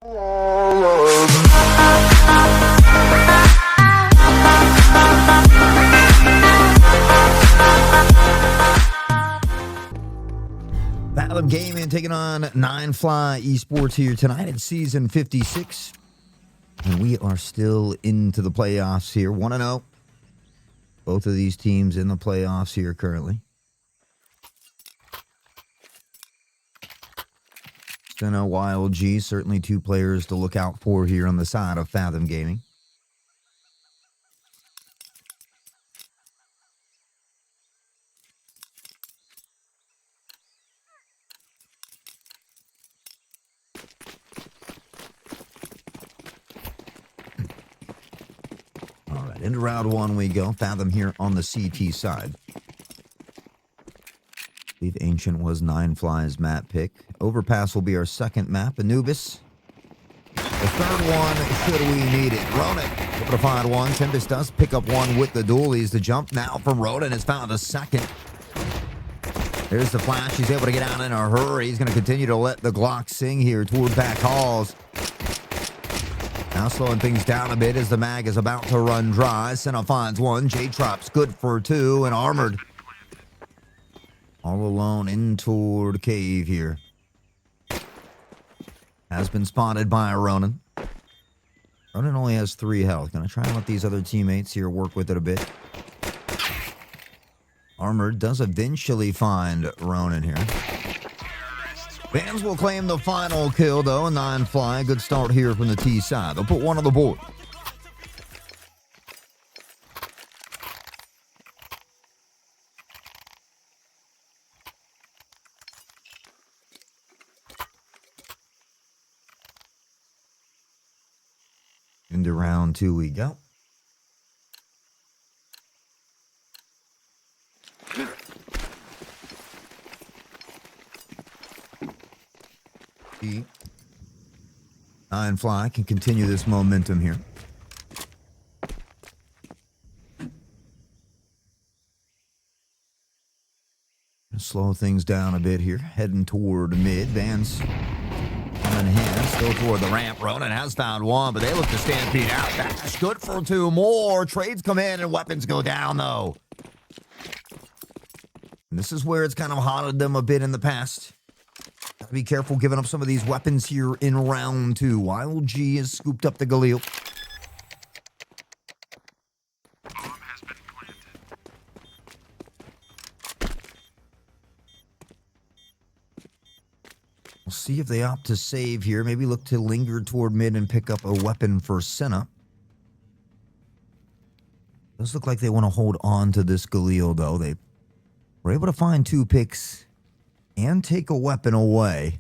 Fathom Gaming taking on NineFly Esports here tonight in Season 56. And we are still into the playoffs here. 1-0. Both of these teams in the playoffs here currently. Still no Wild G. Certainly two players to look out for here on the side of Fathom Gaming. All right, into round one we go. Fathom here on the CT side. I believe Ancient was NineFly's map pick. Overpass will be our second map. Anubis. The third one, should we need it. Ronan, able to find one. Tempest does pick up one with the dualies. The jump now from Ronan has found a second. There's the flash. He's able to get out in a hurry. He's going to continue to let the Glock sing here toward back halls. Now slowing things down a bit as the mag is about to run dry. Senna finds one. J-Trop's good for two and armored. All alone in toward cave here. Has been spotted by Ronan. Ronan only has 3 health. Gonna try and let these other teammates here work with it a bit. Armored does eventually find Ronan here. Fans will claim the final kill though. NineFly, good start here from the T side. They'll put one on the board. Into round 2 we go. NineFly can continue this momentum here. Slow things down a bit here. Heading toward mid. Vans on hand. Still toward the ramp. Ronan has found one, but they look to stampede out. Dash good for 2 more. Trades come in and weapons go down, though. And this is where it's kind of haunted them a bit in the past. Gotta be careful giving up some of these weapons here in round 2. Wild G has scooped up the Galil. We'll see if they opt to save here. Maybe look to linger toward mid and pick up a weapon for Senna. Does look like they want to hold on to this Galil, though. They were able to find 2 picks and take a weapon away.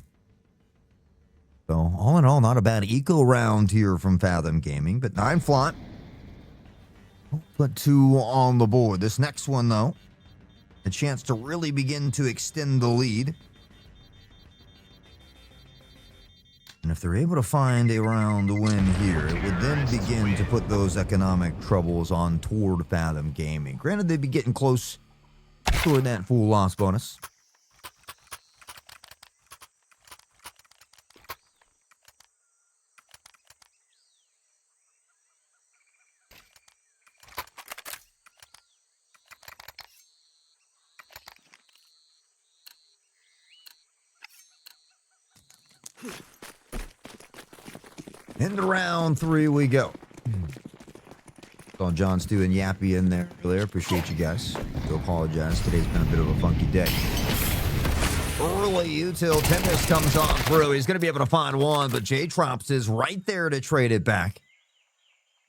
So, all in all, not a bad eco round here from Fathom Gaming. But NineFly put 2 on the board. This next one, though, a chance to really begin to extend the lead. And if they're able to find a round win here, it would then begin to put those economic troubles on toward Fathom Gaming. Granted, they'd be getting close toward that full loss bonus. Into round 3 we go. Saw John, Stu, and Yappy in there earlier. Appreciate you guys. Do apologize. Today's been a bit of a funky day. Early util Tempest comes on through. He's going to be able to find one, but J-Trops is right there to trade it back.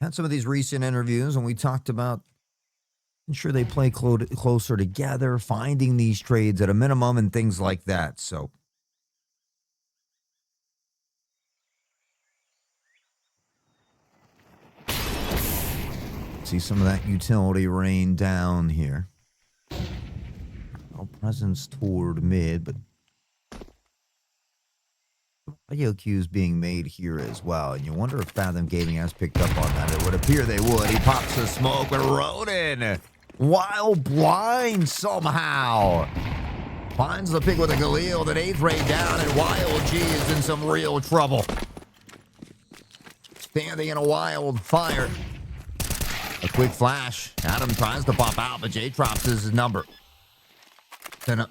Had some of these recent interviews, and we talked about ensure they play closer together, finding these trades at a minimum, and things like that. So see some of that utility rain down here. No presence toward mid, but audio cues being made here as well. And you wonder if Fathom Gaming has picked up on that. It would appear they would. He pops the smoke, but Ronan, while blind somehow, finds the pick with a Galil. That 8th raid down, and Wild G is in some real trouble. standing in a wild fire. A quick flash. Adam tries to pop out, but J-Trops is his number. Then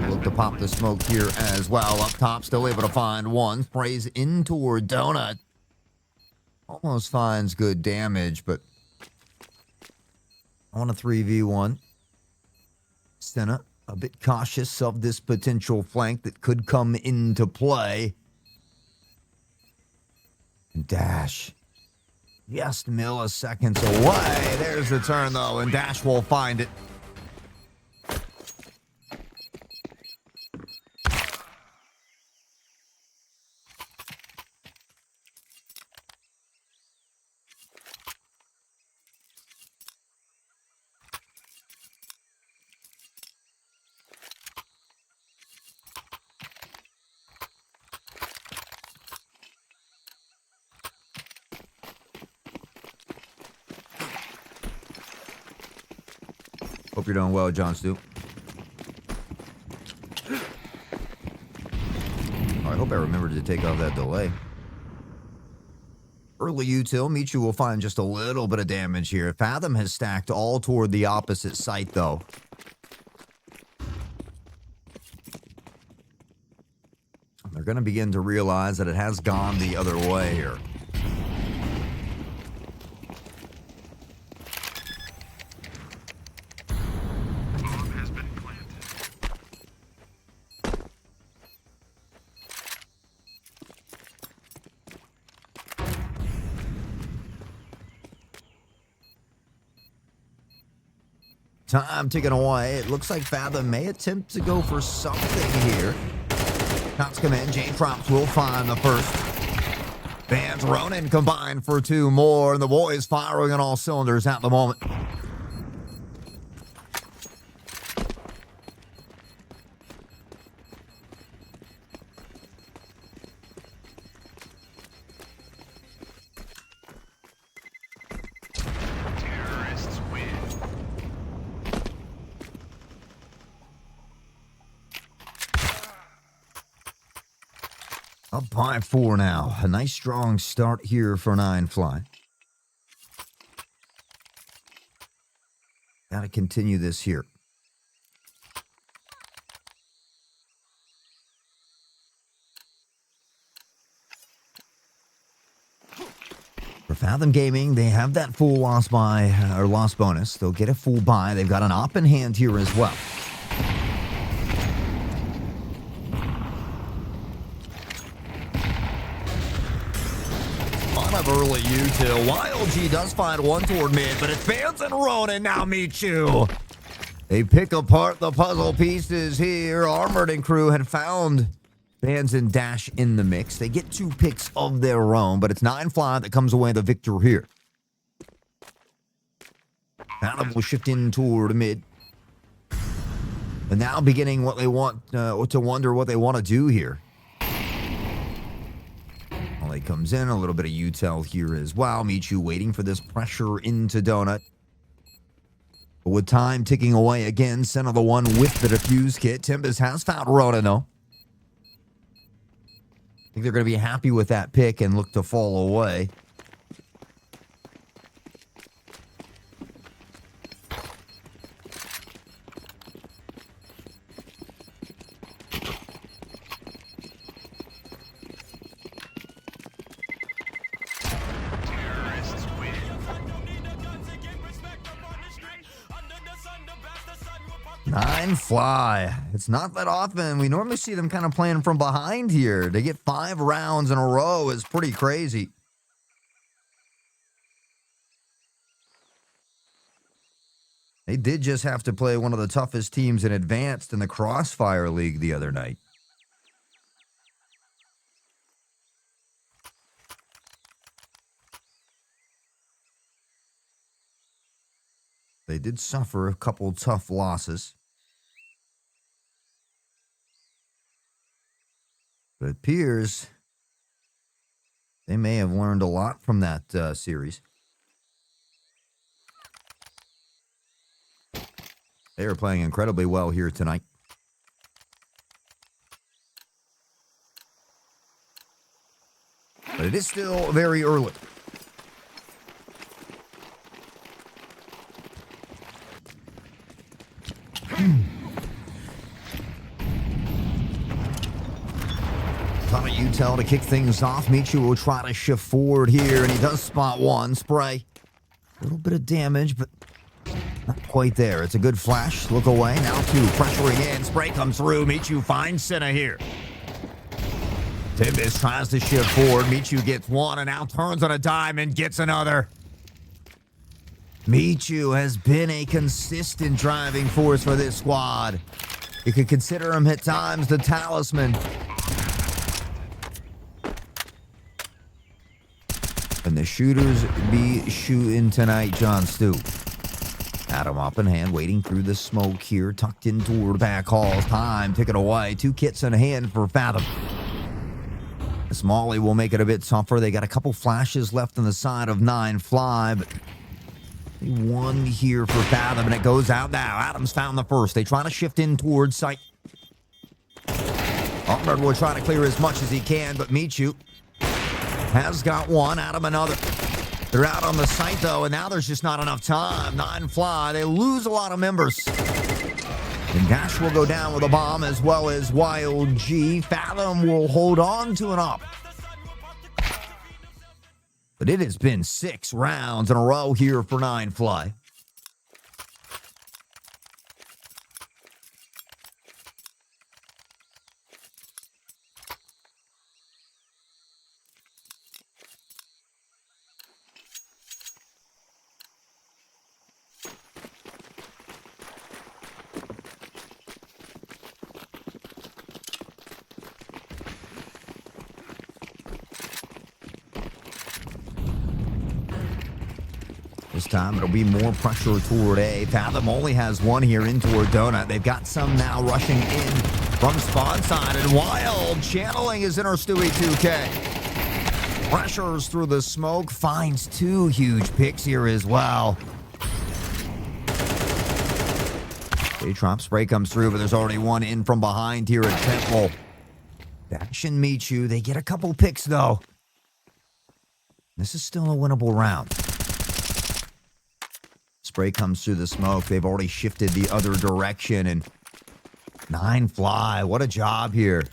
look to pop the smoke here as well. Up top, still able to find one. Sprays in toward Donut. Almost finds good damage, but on a 3v1. Senna a bit cautious of this potential flank that could come into play. And Dash just milliseconds away. There's the turn, though, and Dash will find it. Hope you're doing well, John Stu. I hope I remembered to take off that delay. Early util, Michu will find just a little bit of damage here. Fathom has stacked all toward the opposite site, though. They're going to begin to realize that it has gone the other way here. Time ticking away. It looks like Fathom may attempt to go for something here. Shots come in. J-Props will find the first. Vans Ronin combined for two more, and the boys firing on all cylinders at the moment. Up by 4 now. A nice strong start here for NineFly. Got to continue this here. For Fathom Gaming, they have that full loss buy or loss bonus. They'll get a full buy. They've got an op in hand here as well. Early util. Wild G does find one toward mid, but it's Vans and Ronin now meet you. They pick apart the puzzle pieces here. Armored and crew had found Vans and Dash in the mix. They get 2 picks of their own, but it's NineFly that comes away the victor here. Fathom will shift in toward mid. And now beginning what they want to wonder what they want to do here. He comes in, a little bit of util here as well. Michu waiting for this pressure into Donut. But with time ticking away again, Senna the one with the defuse kit. Timbers has found Ronin, though. I think they're going to be happy with that pick and look to fall away. NineFly. It's not that often. We normally see them kind of playing from behind here. To get 5 rounds in a row is pretty crazy. They did just have to play one of the toughest teams in Advanced in the Crossfire League the other night. They did suffer a couple tough losses. But it appears they may have learned a lot from that series. They are playing incredibly well here tonight. But it is still very early. Connor Utel to kick things off. Michu will try to shift forward here, and he does spot one. Spray. A little bit of damage, but not quite there. It's a good flash. Look away. Now two. Pressuring in. Spray comes through. Michu finds center here. Timbis tries to shift forward. Michu gets one and now turns on a dime and gets another. Michu has been a consistent driving force for this squad. You could consider him at times the talisman. And the shooters be shooting tonight, John Stu. Adam up in hand, waiting through the smoke here, tucked in toward back halls. Time, pick it away. 2 kits in hand for Fathom. This Molly will make it a bit tougher. They got a couple flashes left on the side of NineFly, but one here for Fathom, and it goes out now. Adams found the first. They try to shift in towards site. Arnold will try to clear as much as he can, but Michu has got one. Adam another. They're out on the site, though, and now there's just not enough time. NineFly, they lose a lot of members. And Dash will go down with a bomb, as well as Wild G. Fathom will hold on to an op. But it has been 6 rounds in a row here for NineFly. This time it'll be more pressure toward A. Fathom only has one here in toward Donut. They've got some now rushing in from spawn side, and Wild channeling his inner Stewie 2K. Pressures through the smoke, finds 2 huge picks here as well. J-Trop spray comes through, but there's already one in from behind here at Temple. Dash and Michu, they get a couple picks though. This is still a winnable round. Spray comes through the smoke. They've already shifted the other direction, and NineFly, what a job here.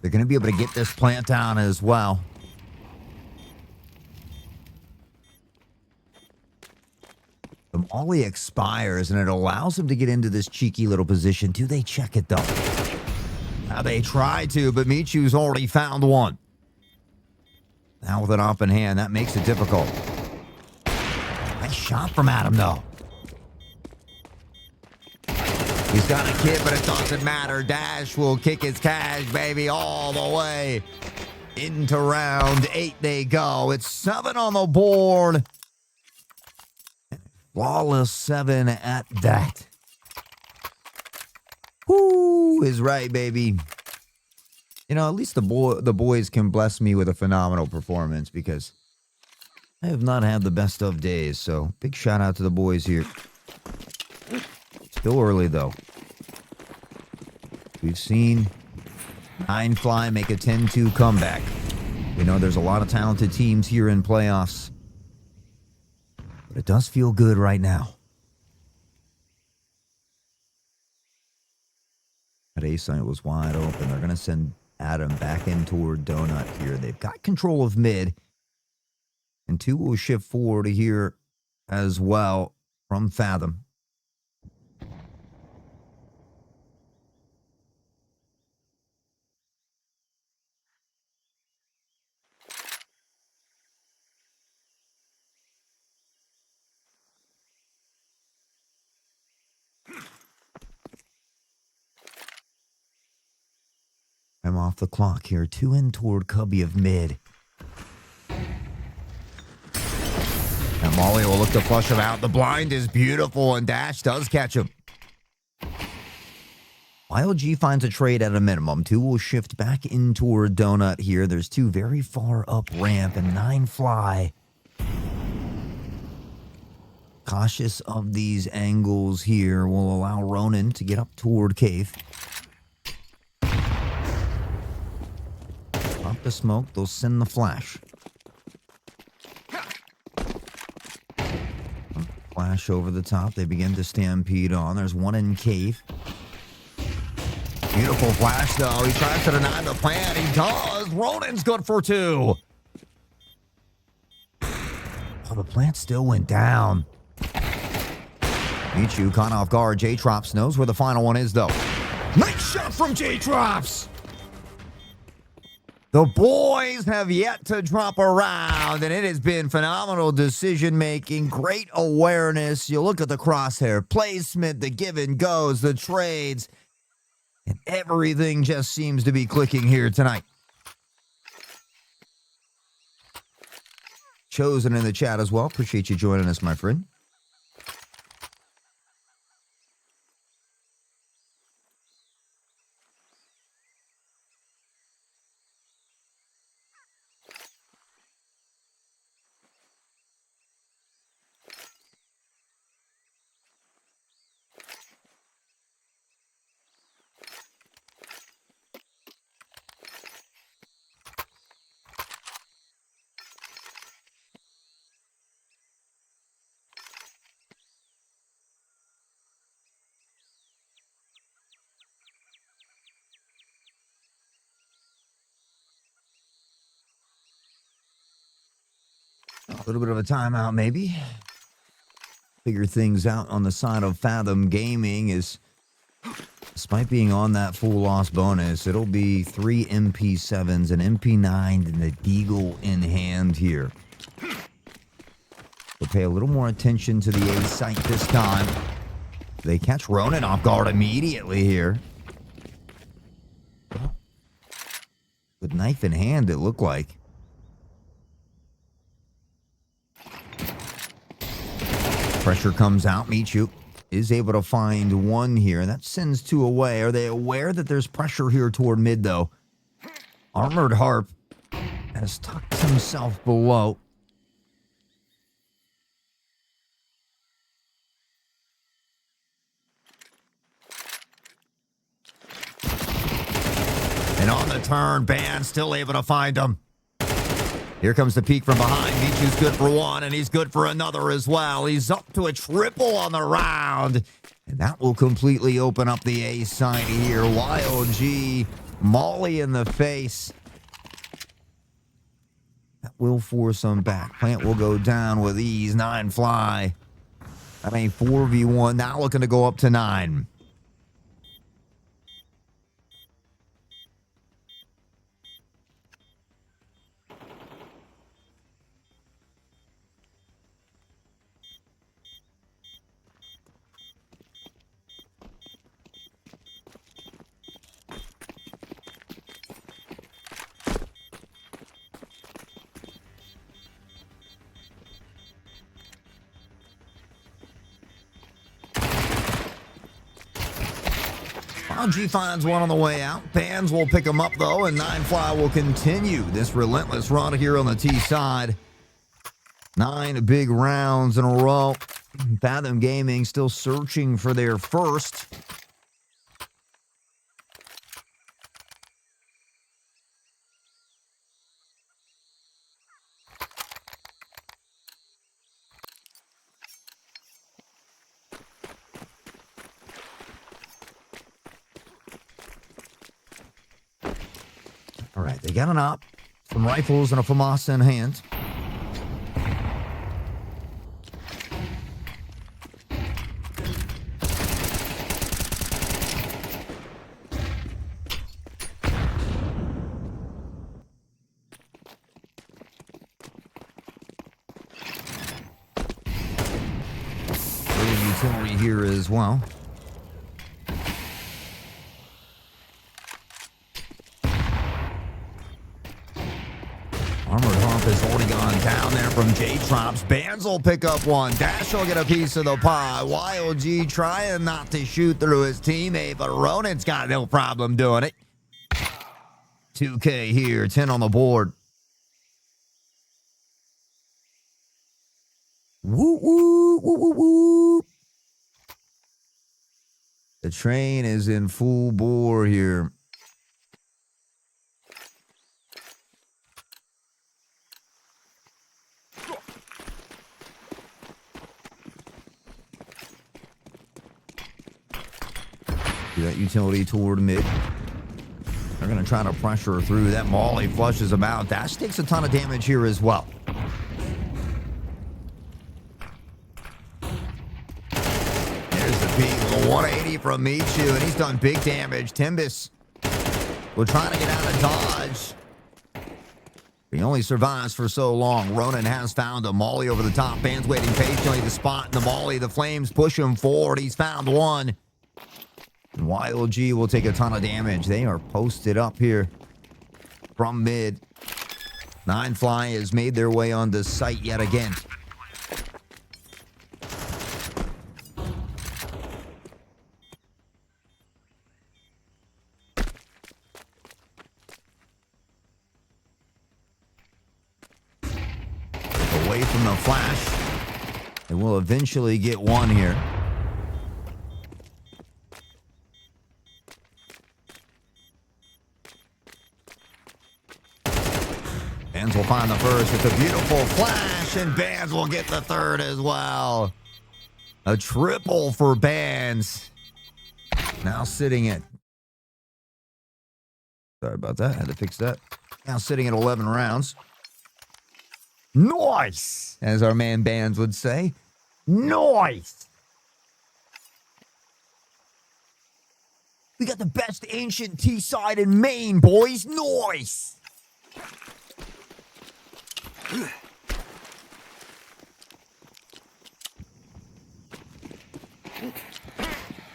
They're going to be able to get this plant down as well. The Molly expires, and it allows them to get into this cheeky little position. Do they check it, though? Now they try to, but Michu's already found one. Now with an op in hand, that makes it difficult. Nice shot from Adam, though. He's got a kid, but it doesn't matter. Dash will kick his cash, baby, all the way into round 8 they go. It's 7 on the board. Flawless 7 at that. Whoo is right, baby. You know, at least the boys can bless me with a phenomenal performance, because I have not had the best of days. So big shout out to the boys here. Still early, though. We've seen NineFly make a 10-2 comeback. We know there's a lot of talented teams here in playoffs, but it does feel good right now. That A site was wide open. They're going to send Adam back in toward Donut here. They've got control of mid. And 2 will shift forward here as well from Fathom. I'm off the clock here. 2 in toward Cubby of mid. And Molly will look to flush him out. The blind is beautiful, and Dash does catch him. Wild G finds a trade at a minimum. 2 will shift back in toward Donut here. There's 2 very far up ramp, and NineFly cautious of these angles here will allow Ronan to get up toward Cave. the smoke, they'll send the flash. Flash over the top. They begin to stampede on. There's one in cave. Beautiful flash, though. He tries to deny the plan. He does. Ronin's good for 2. Oh, the plant still went down. Michu caught off guard. J-Trops knows where the final one is, though. Nice shot from J-Trops. The boys have yet to drop a round, and it has been phenomenal decision-making, great awareness. You look at the crosshair placement, the give and goes, the trades, and everything just seems to be clicking here tonight. Chosen in the chat as well. Appreciate you joining us, my friend. A little bit of a timeout, maybe. Figure things out on the side of Fathom Gaming is, despite being on that full loss bonus, it'll be 3 MP7s, an MP9, and the Deagle in hand here. We'll pay a little more attention to the A site this time. They catch Ronin off guard immediately here. With knife in hand, it looked like. Pressure comes out. Michu is able to find one here. That sends 2 away. Are they aware that there's pressure here toward mid, though? Armored Harp has tucked himself below. And on the turn, Ban still able to find him. Here comes the peek from behind. Michu's good for 1, and he's good for another as well. He's up to a triple on the round. And that will completely open up the A side here. YOG, Molly in the face. That will force him back. Plant will go down with ease. NineFly. At a 4v1, now looking to go up to 9. G finds one on the way out. Bands will pick him up, though, and NineFly will continue this relentless run here on the T side. 9 big rounds in a row. Fathom Gaming still searching for their first. All right, they got an op, some rifles, and a FAMAS in hand. Little utility here as well. Armored Harp has already gone down there from J-Trops. Bands will pick up one. Dash will get a piece of the pie. YOG trying not to shoot through his teammate, but Ronin's got no problem doing it. 2K here, 10 on the board. Woo, woo, woo, woo, woo. The train is in full bore here. See that utility toward mid. They're going to try to pressure through. That Molly flushes him out. Dash takes a ton of damage here as well. There's the peak. A 180 from Michu, and he's done big damage. Timbus will try to get out of dodge. He only survives for so long. Ronan has found a Molly over the top. Band's waiting patiently to spot the Molly. The flames push him forward. He's found one. And YLG will take a ton of damage. They are posted up here from mid. NineFly has made their way on the site yet again. Away from the flash. And we'll eventually get one here. Bands will find the first. It's a beautiful flash, and Bands will get the third as well. A triple for Bands. Now sitting at... Sorry about that. Had to fix that. Now sitting at 11 rounds. Nice, as our man Bands would say. Nice. We got the best ancient T-side in Maine, boys. Nice.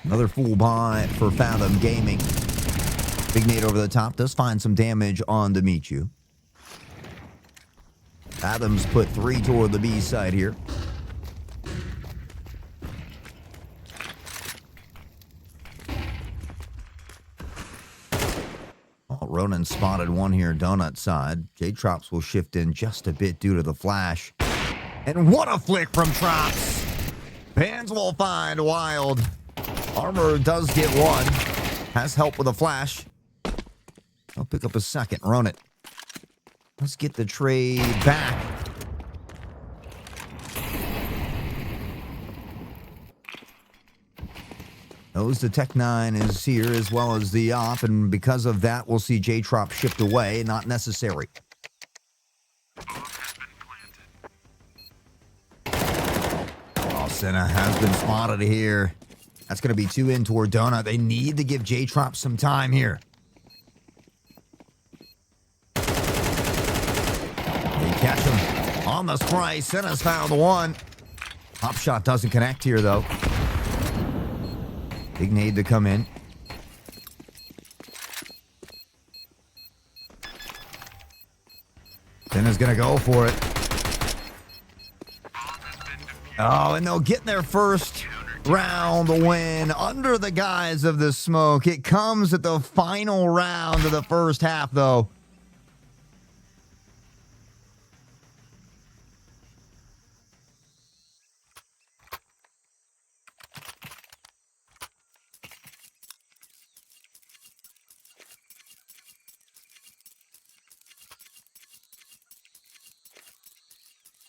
Another full buy for Fathom Gaming. Big nade over the top. Does find some damage on the Michu. Fathom's put 3 toward the B side here. Oh, Ronan spotted one here, donut side. J-Trops will shift in just a bit due to the flash. And what a flick from Trops! Bands will find Wild. Armor does get one. Has help with a flash. I'll pick up a second. Ronan. Let's get the trade back. Knows the Tech 9 is here as well as the op, and because of that, we'll see J-Trop shipped away. Not necessary. Oh, Senna has been spotted here. That's going to be 2 in toward Donut. They need to give J-Trop some time here. Catch him on the spray. Senna's found one. Hop shot doesn't connect here, though. Big nade to come in. Senna's going to go for it. Oh, and they'll get their first round win under the guise of the smoke. It comes at the final round of the first half, though.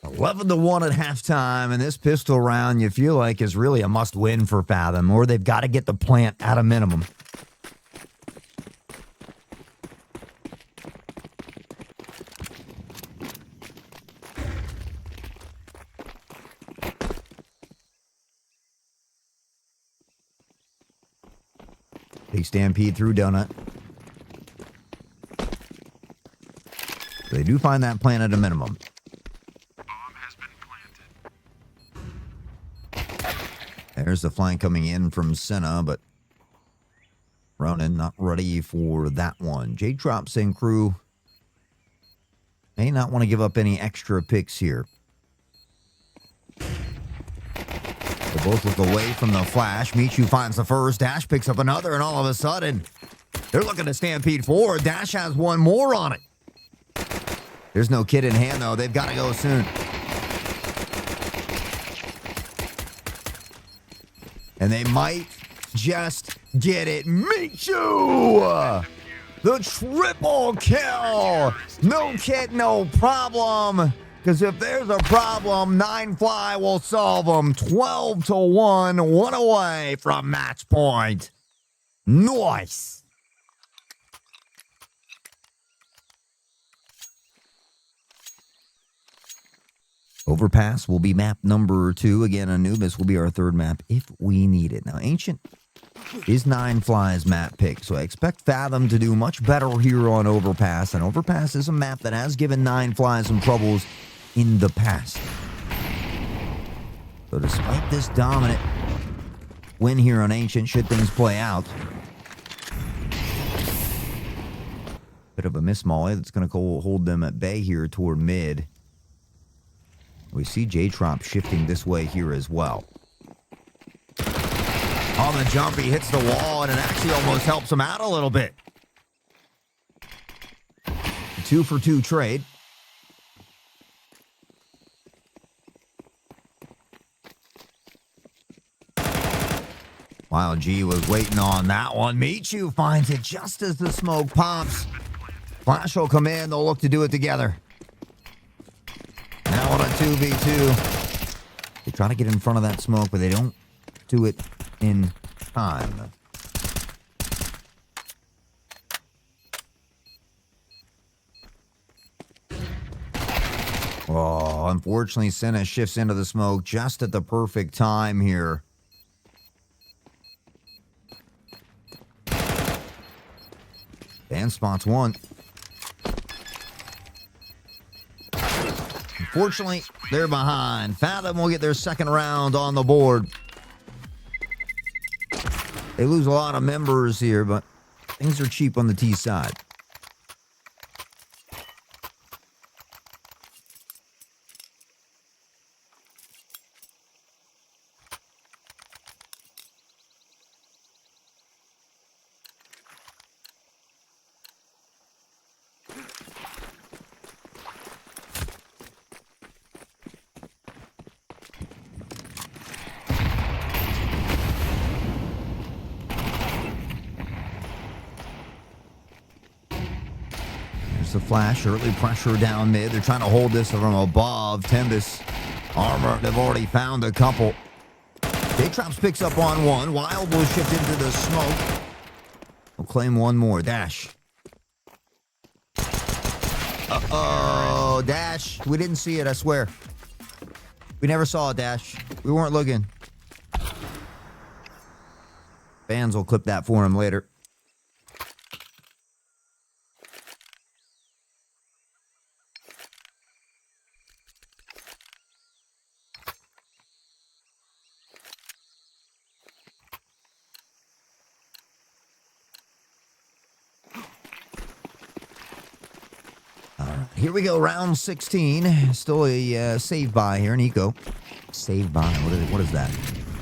Eleven to 1 at halftime, and this pistol round you feel like is really a must-win for Fathom, or they've got to get the plant at a minimum. Big stampede through Donut. They do find that plant at a minimum. There's the flank coming in from Senna, but Ronan not ready for that one. J-Trops and crew may not want to give up any extra picks here. They both look away from the flash. Michu finds the first. Dash picks up another, and all of a sudden, they're looking to stampede forward. Dash has one more on it. There's no kid in hand, though. They've got to go soon. And they might just get it. Michu! The triple kill! No kid, no problem. Because if there's a problem, NineFly will solve them. 12 to 1, one away from match point. Nice. Overpass will be map number 2. Again, Anubis will be our third map if we need it. Now, Ancient is NineFly's map pick, so I expect Fathom to do much better here on Overpass. And Overpass is a map that has given NineFly some troubles in the past. So despite this dominant win here on Ancient, should things play out, bit of a miss molly that's going to hold them at bay here toward mid. We see J-Trop shifting this way here as well. On the jump, he hits the wall, and it actually almost helps him out a little bit. 2-for-2 trade. While G was waiting on that one, Michu finds it just as the smoke pops. Flash will come in. They'll look to do it together. Now on a 2v2. They try to get in front of that smoke, but they don't do it in time. Oh, unfortunately, Senna shifts into the smoke just at the perfect time here. Dan spots one. Unfortunately, they're behind. Fathom will get their second round on the board. They lose a lot of members here, but things are cheap on the T side. The flash, early pressure down mid. They're trying to hold this from above. Tempest armor, they've already found a couple. J-Trops picks up on one. Wild will shift into the smoke. We'll claim one more. Dash. Uh-oh, Dash. We didn't see it, I swear. We never saw it, Dash. We weren't looking. Fans will clip that for him later. Here we go, round 16. Still a save by here, an eco. Save by, what is that?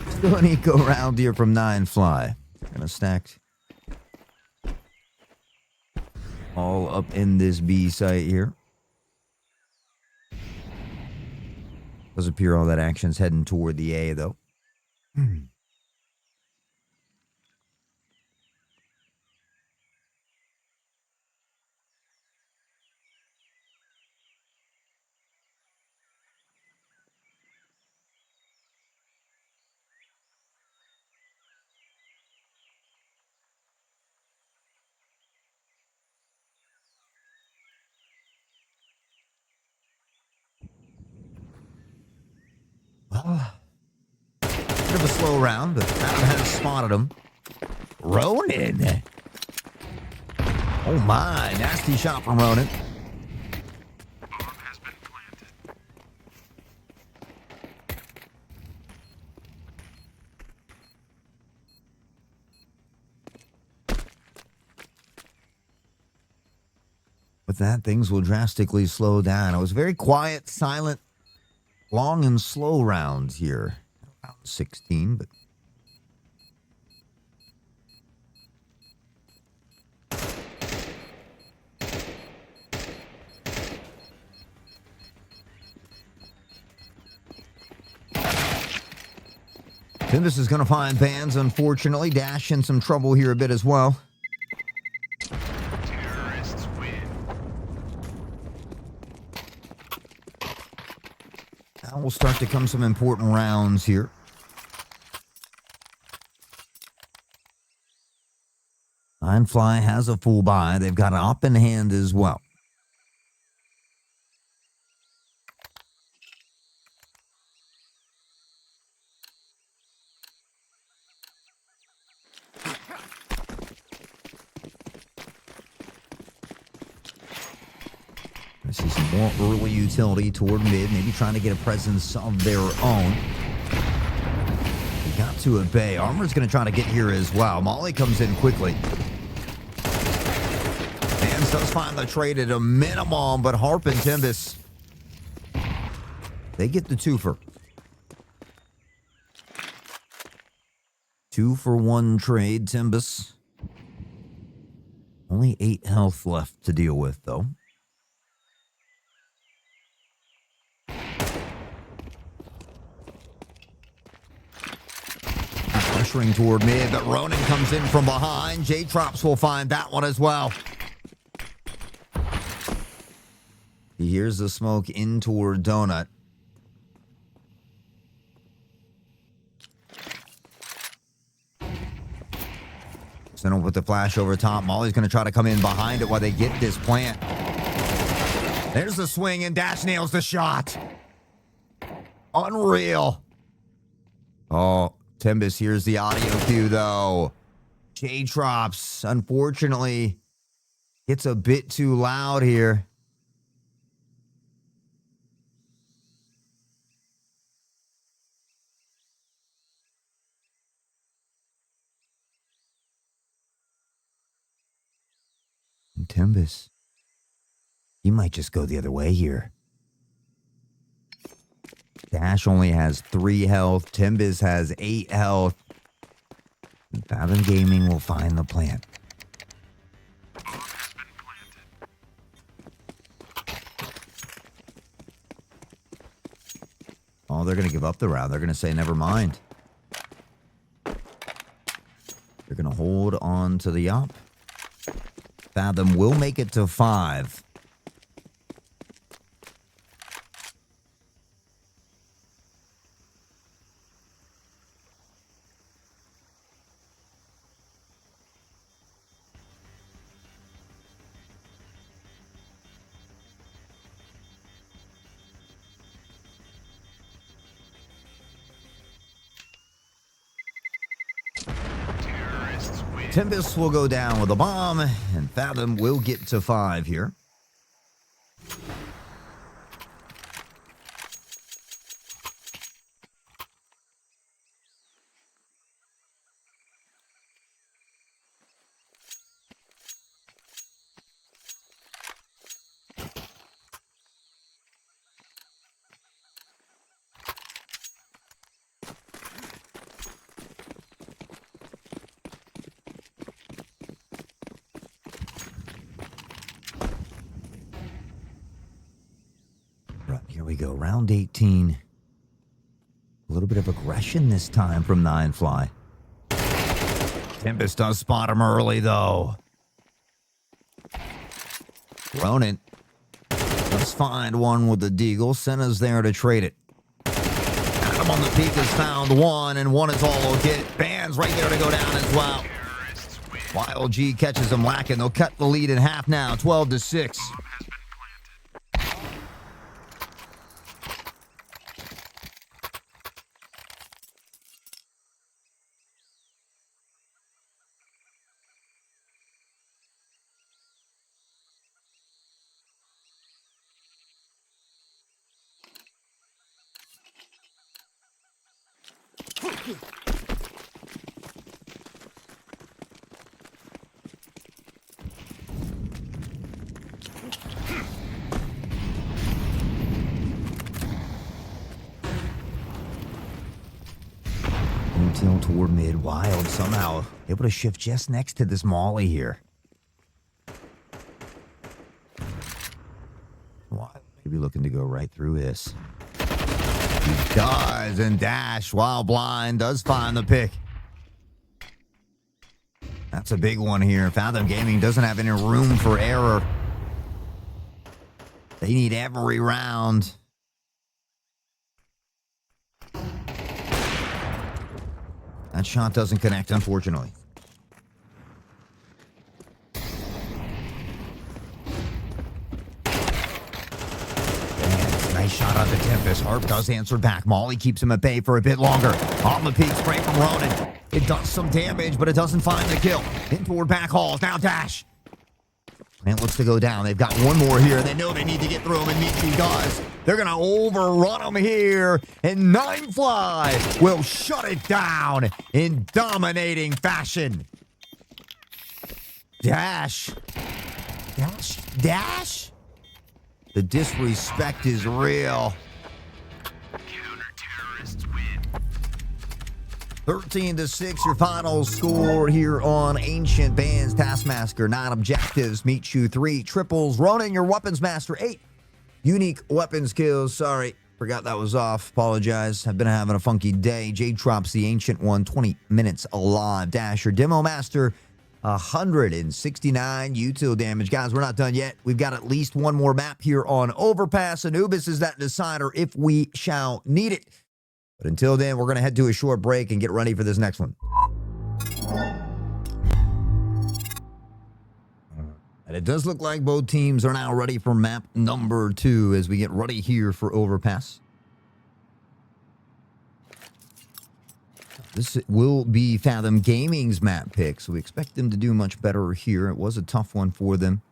Still an eco round here from NineFly. Gonna stack all up in this B site here. Does appear all that action's heading toward the A, though. Bit of a slow round, but Fathom has spotted him. Ronin. Oh my, nasty shot from Ronin. With that, things will drastically slow down. It was very quiet, silent, long and slow rounds here. Round 16, but Timbus is going to find Vans, unfortunately. Dash in some trouble here a bit as well. Terrorists win. Now will start to come some important rounds here. NineFly has a full buy. They've got an op in hand as well. I see some more early utility toward mid, maybe trying to get a presence of their own. They got to a bay. Armor's going to try to get here as well. Molly comes in quickly. And does find the trade at a minimum, but Harp and Timbus, they get the twofer. 2-for-1 trade, Timbus. Only 8 health left to deal with, though. Pressuring toward mid, but Ronan comes in from behind. J-Trops will find that one as well. He hears the smoke in toward Donut. Send him with the flash over top. Molly's going to try to come in behind it while they get this plant. There's the swing, and Dash nails the shot. Unreal. Oh, Timbus hears the audio cue, though. J-Trops, unfortunately, gets a bit too loud here. And Timbus, he might just go the other way here. Dash only has 3 health. Timbus has 8 health. And Fathom Gaming will find the plant. Oh, they're going to give up the round. They're going to say, never mind. They're going to hold on to the op. Fathom will make it to 5. Timbus will go down with a bomb, and Fathom will get to 5 here. Here we go, round 18. A little bit of aggression this time from NineFly. Timbus does spot him early, though. Ronan does find one with the deagle. Senna's there to trade it. Adam on the peak has found one, and one is all he'll get. Band's right there to go down as well. YLG catches him lacking. They'll cut the lead in half now, 12-6. Until toward mid, Wild somehow able to shift just next to this Molly here. Wild maybe looking to go right through this. He does, and Dash, while blind, does find the pick. That's a big one here. Fathom Gaming doesn't have any room for error. They need every round. That shot doesn't connect, unfortunately. Tempest. Harp does answer back. Molly keeps him at bay for a bit longer. On the peak, spray from Ronan. It does some damage, but it doesn't find the kill. In toward back halls. Now Dash. Plant looks to go down. They've got one more here. They know they need to get through him, and Michi does. They're going to overrun him here, and NineFly will shut it down in dominating fashion. Dash. Dash. Dash? The disrespect is real. Counter-terrorists win. 13-6, your final score here on Ancient Bands. Taskmaster, 9 objectives. Michu, 3 triples. Ronan, your weapons master, 8 unique weapons kills. Sorry, forgot that was off. Apologize. I've been having a funky day. J-Trops, the Ancient one, 20 minutes alive. Dash, your demo master, 169 util damage. Guys, we're not done yet. We've got at least one more map here on Overpass. Anubis is that decider if we shall need it. But until then, we're going to head to a short break and get ready for this next one. And it does look like both teams are now ready for map number 2 as we get ready here for Overpass. This will be Fathom Gaming's map pick, so we expect them to do much better here. It was a tough one for them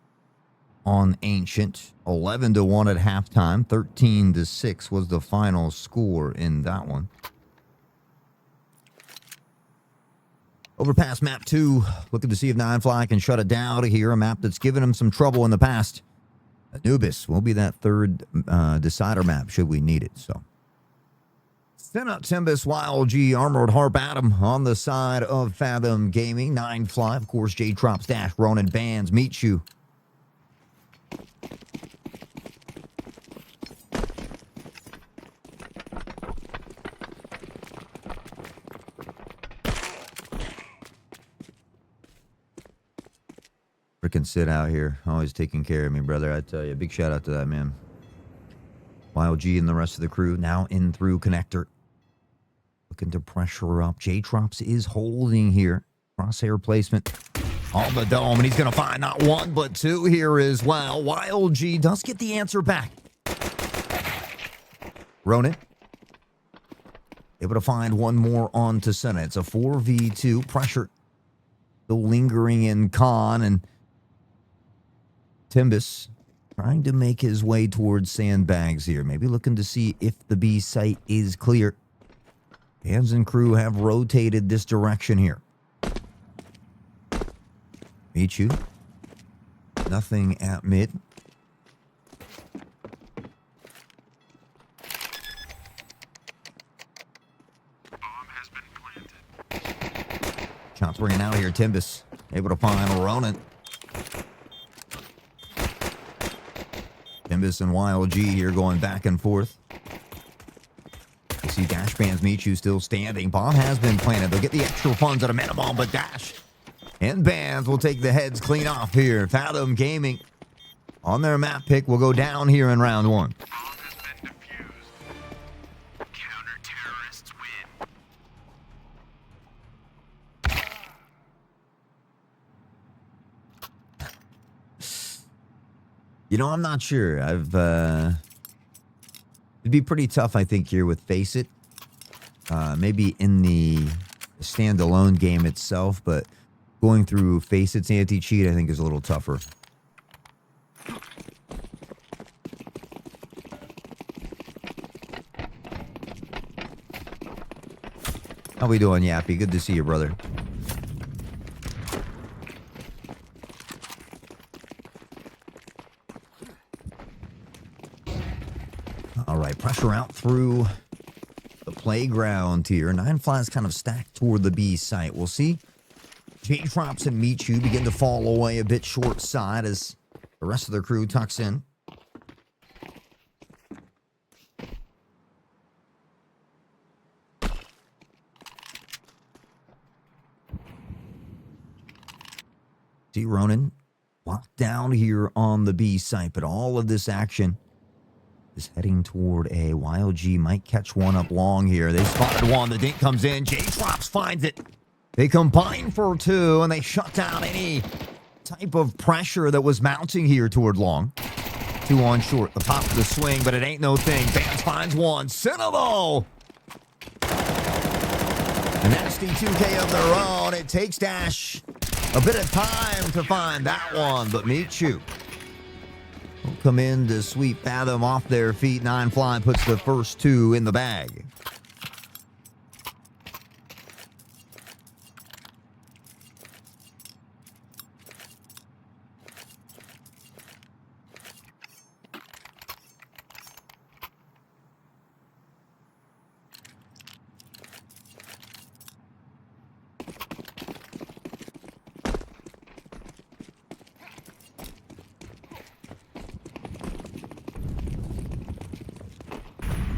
on Ancient. 11-1 at halftime. 13-6 was the final score in that one. Overpass map 2. Looking to see if NineFly can shut it down here. A map that's given him some trouble in the past. Anubis will be that third decider map should we need it. So, send out Timbus, YLG, Armored Harp, Adam on the side of Fathom Gaming. NineFly, of course, J-Trops, Dash, Ronan, Bands, Michu. Freaking sit out here. Always taking care of me, brother. I tell you, big shout out to that, man. YLG and the rest of the crew now in through connector. Looking to pressure up. J-Trops is holding here. Crosshair placement on the dome, and he's going to find not 1, but 2 here as well. YLG does get the answer back. Ronan able to find one more on to center. It's a 4v2 pressure. Still lingering in Khan, and Timbus trying to make his way towards sandbags here. Maybe looking to see if the B site is clear. Hands and crew have rotated this direction here. Michu. Nothing at mid. Bomb has been planted. Shots ringing out here. Timbus able to find Ronan. Timbus and YLG here going back and forth. You see Dash Band's Michu still standing. Bomb has been planted. They'll get the extra funds at a minimum, but Dash and Bands will take the heads clean off here. Fathom Gaming on their map pick will go down here in round 1. Counter-terrorists win. You know, I'm not sure. It'd be pretty tough, I think, here with Face It. Maybe in the standalone game itself, but going through Face It's anti-cheat, I think, is a little tougher. How we doing, Yappy? Good to see you, brother. All right, pressure out through the playground here. NineFly is kind of stacked toward the B site. We'll see. J-Trops and Michu begin to fall away a bit short side as the rest of their crew tucks in. See Ronan locked down here on the B site, but all of this action is heading toward A. YLG might catch one up long here. They spotted one. The dink comes in. J-Trops finds it. They combine for 2, and they shut down any type of pressure that was mounting here toward long. 2 on short. The pop of the swing, but it ain't no thing. Vance finds one. Cinnabar. A nasty 2K of their own. It takes Dash a bit of time to find that one, but Michu will come in to sweep Fathom off their feet. NineFly puts the first 2 in the bag.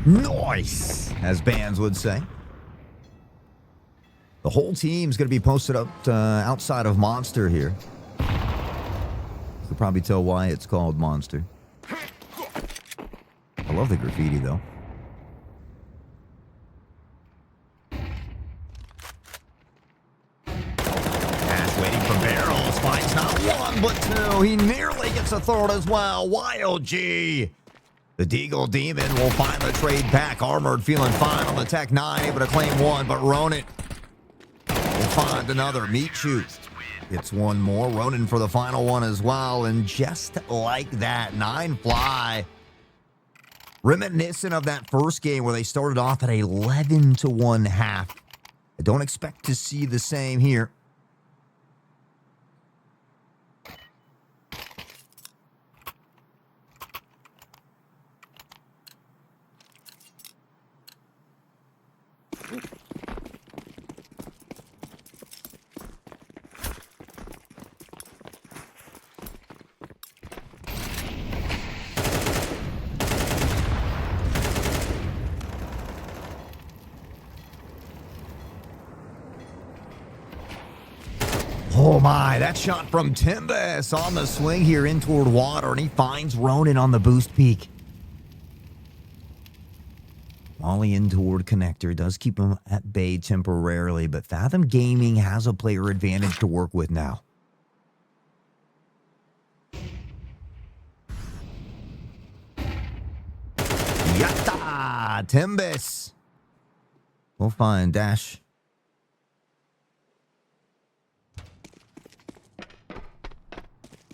Nice, as bands would say. The whole team's going to be posted up outside of Monster here. You could probably tell why it's called Monster. I love the graffiti, though. Ash waiting for barrels. Finds not 1, but 2. He nearly gets a throw as well. Wild G. The Deagle Demon will find the trade back. Armored feeling fine on the Tech 9, able to claim 1, but Ronin will find another. Michu gets 1 more. Ronin for the final 1 as well. And just like that, NineFly, reminiscent of that first game where they started off at 11-1 half. I don't expect to see the same here. Oh my, that shot from Timbus on the swing here in toward water, and he finds Ronin on the boost peak. Molly in toward connector does keep him at bay temporarily, but Fathom Gaming has a player advantage to work with now. Yatta! Timbus! We'll find Dash.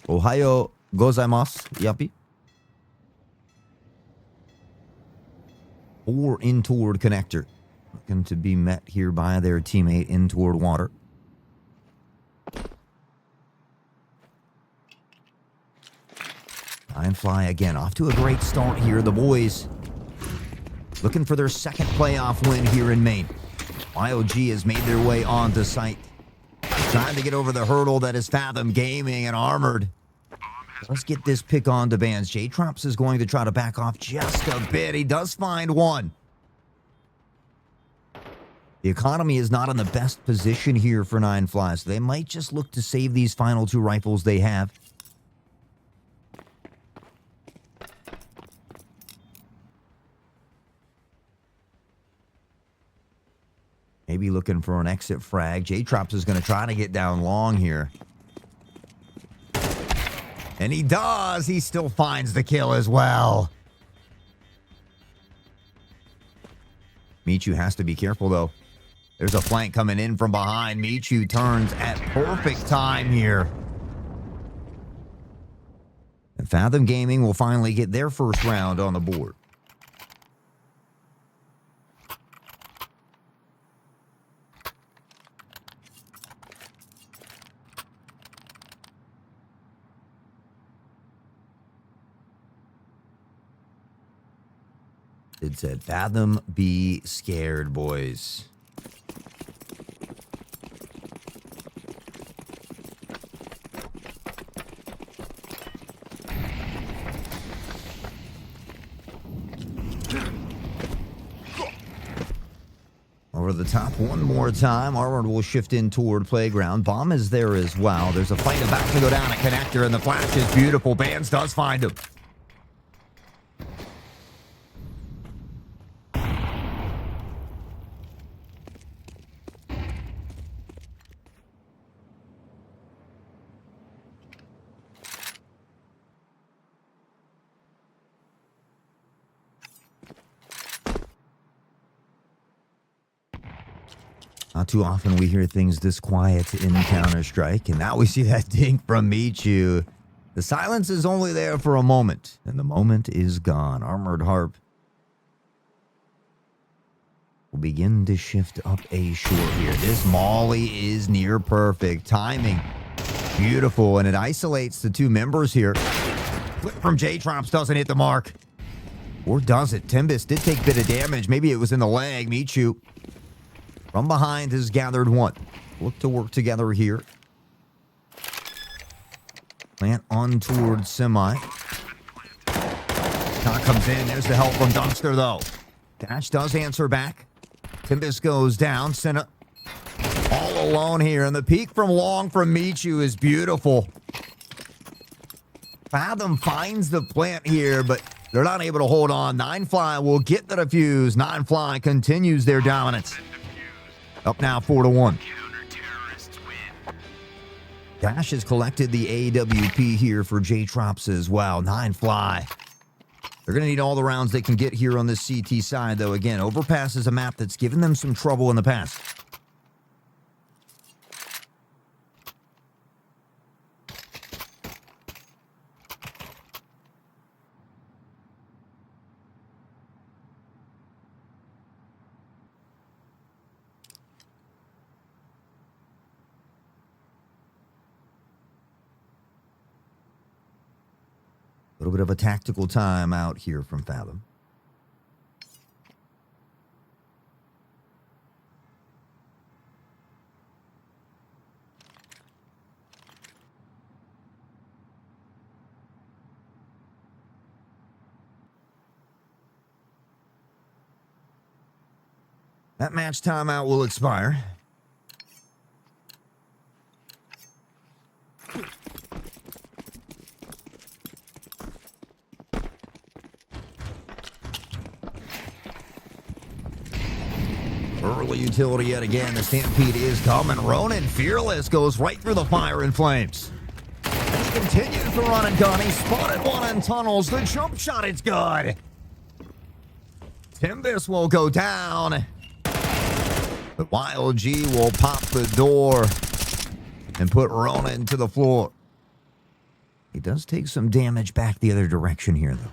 Ohayo gozaimasu, Yappy. 4 in toward connector. Looking to be met here by their teammate in toward water. NineFly again off to a great start here. The boys looking for their second playoff win here in Maine. YOG has made their way onto site. Trying to get over the hurdle that is Fathom Gaming, and Armored. Let's get this pick on to bands. J-Trops is going to try to back off just a bit. He does find 1. The economy is not in the best position here for NineFly, so they might just look to save these final 2 rifles they have. Maybe looking for an exit frag. J-Trops is going to try to get down long here. And he does. He still finds the kill as well. Michu has to be careful, though. There's a flank coming in from behind. Michu turns at perfect time here. And Fathom Gaming will finally get their first round on the board. It said, Fathom, be scared, boys. Over the top one more time. Armored will shift in toward playground. Bomb is there as well. There's a fight about to go down a connector, and the flash is beautiful. Bands does find him. Not too often we hear things this quiet in Counter-Strike, and now we see that dink from Michu. The silence is only there for a moment, and the moment is gone. Armored Harp will begin to shift up a short here. This molly is near perfect. Timing, beautiful, and it isolates the two members here. Flip from J-Trops doesn't hit the mark. Or does it? Timbus did take a bit of damage. Maybe it was in the leg. Michu from behind has gathered one. Look to work together here. Plant on towards Semi. Shot comes in. There's the help from Dunkster, though. Dash does answer back. Timbus goes down. Senna all alone here. And the peek from long from Michu is beautiful. Fathom finds the plant here, but they're not able to hold on. NineFly will get the defuse. NineFly continues their dominance. Up now 4-1. Dash has collected the AWP here for J-Trops as well. NineFly. They're going to need all the rounds they can get here on this CT side, though. Again, Overpass is a map that's given them some trouble in the past. A little bit of a tactical time out here from Fathom. That match timeout will expire. Early utility yet again. The Stampede is coming. Ronin, fearless, goes right through the fire and flames. And he continues to run and gun. He spotted one in tunnels. The jump shot, it's good. Timbus will go down. But Wild G will pop the door and put Ronin to the floor. He does take some damage back the other direction here, though.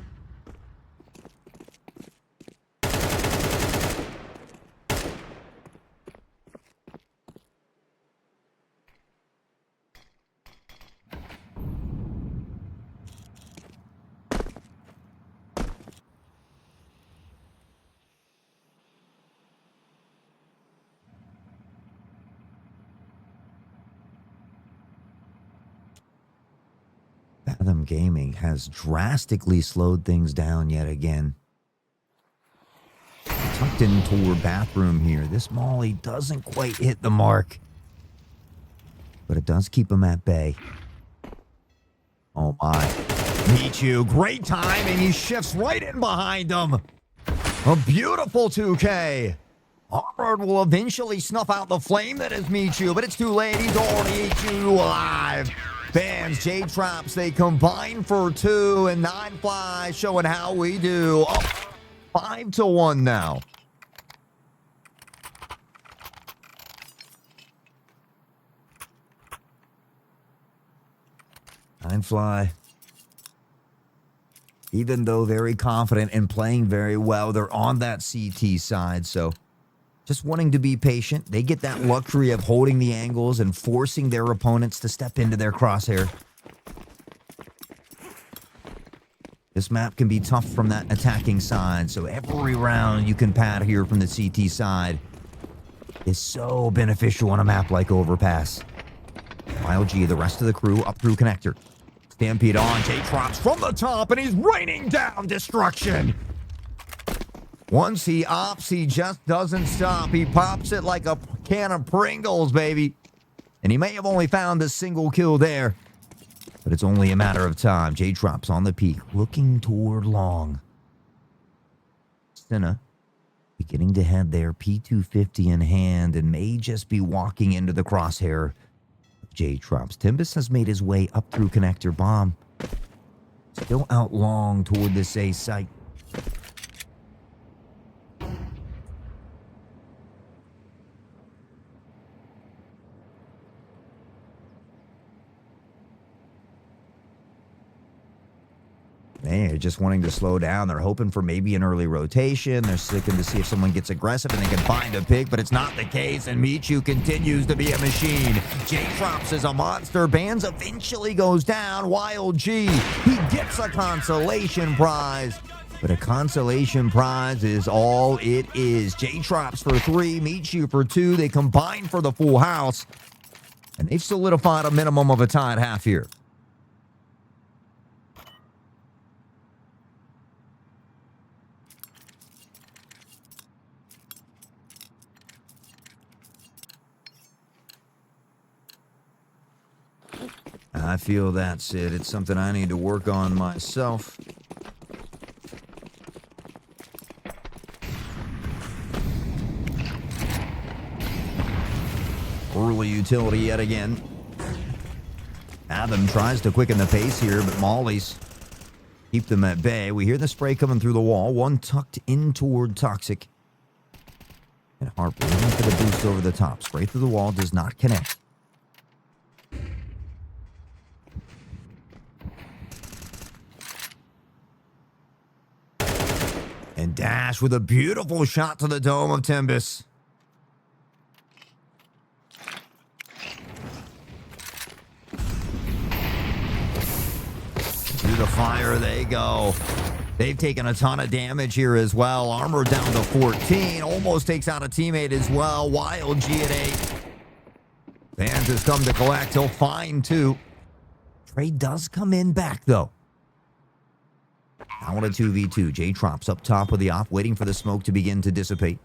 Fathom Gaming has drastically slowed things down yet again. Tucked in toward bathroom here. This molly doesn't quite hit the mark, but it does keep him at bay. Oh my. Michu, great time, and he shifts right in behind him. A beautiful 2K. Armored will eventually snuff out the flame that is Michu, but it's too late. He's already Michu alive. Fans, J-Trops, they combine for 2, and NineFly showing how we do. Up 5-1 now. NineFly, even though very confident and playing very well, they're on that CT side, so just wanting to be patient. They get that luxury of holding the angles and forcing their opponents to step into their crosshair. This map can be tough from that attacking side, so every round you can pad here from the CT side is so beneficial on a map like Overpass. Wild G, the rest of the crew up through connector. Stampede on, J-Trops from the top, and he's raining down destruction. Once he ops, he just doesn't stop. He pops it like a can of Pringles, baby. And he may have only found a single kill there, but it's only a matter of time. J-Trops on the peak, looking toward long. Senna beginning to head there, P250 in hand, and may just be walking into the crosshair of J-Trops. Timbus has made his way up through connector bomb. Still out long toward this A site. They're just wanting to slow down. They're hoping for maybe an early rotation. They're looking to see if someone gets aggressive and they can find a pick, but it's not the case, and Michu continues to be a machine. J-Trops is a monster. Bands eventually goes down. Wild G, he gets a consolation prize, but a consolation prize is all it is. J-Trops for 3, Michu for 2. They combine for the full house, and they've solidified a minimum of a tied half here. I feel that's it. It's something I need to work on myself. Early utility yet again. Fathom tries to quicken the pace here, but Mollies keep them at bay. We hear the spray coming through the wall. One tucked in toward Toxic. And Harper looking for the boost over the top. Spray through the wall does not connect. And Dash with a beautiful shot to the dome of Timbus. Through the fire they go. They've taken a ton of damage here as well. Armor down to 14. Almost takes out a teammate as well. Wild G at 8. Vans has come to collect. He'll find 2. Trey does come in back, though. Now on a 2v2. J-Trops up top with the op, waiting for the smoke to begin to dissipate.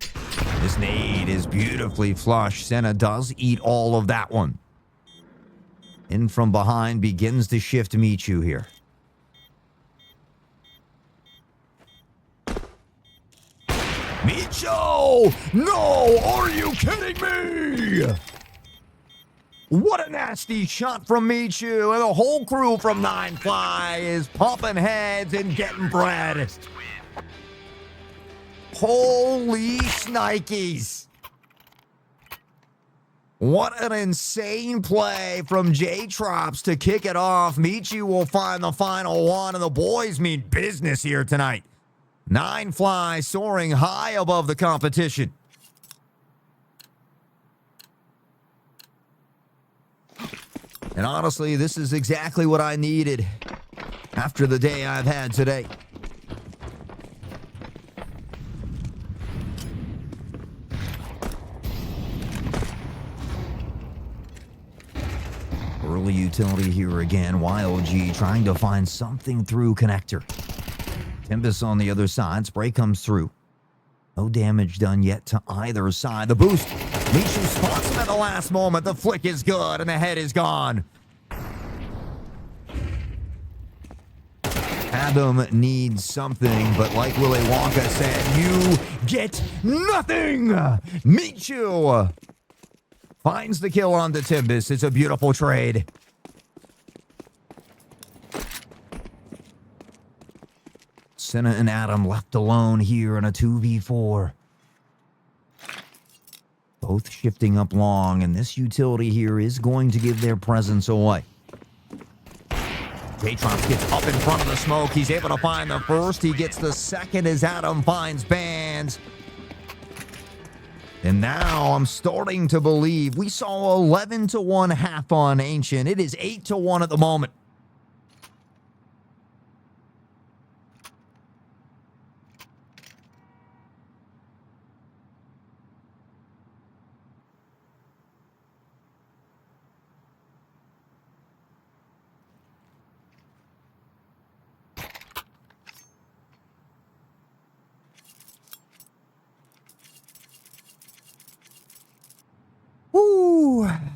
This nade is beautifully flush. Senna does eat all of that one. In from behind, begins to shift Michu here. Michu! No! Are you kidding me? What a nasty shot from Michu, and the whole crew from NineFly is pumping heads and getting bread. Holy shnikes. What an insane play from J-Trops to kick it off. Michu will find the final one, and the boys mean business here tonight. NineFly soaring high above the competition. And honestly, this is exactly what I needed after the day I've had today. Early utility here again. Wild G trying to find something through connector. Timbus on the other side. Spray comes through. No damage done yet to either side. The boost. Michu spots him at the last moment. The flick is good, and the head is gone. Fathom needs something, but like Willy Wonka said, you get nothing. Michu finds the kill on the Timbus. It's a beautiful trade. Senna and Adam left alone here in a 2v4. Both shifting up long, and this utility here is going to give their presence away. J-Trops gets up in front of the smoke. He's able to find the first. He gets the second as Adam finds Bands. And now I'm starting to believe we saw 11-1 half on Ancient. It is 8-1 at the moment.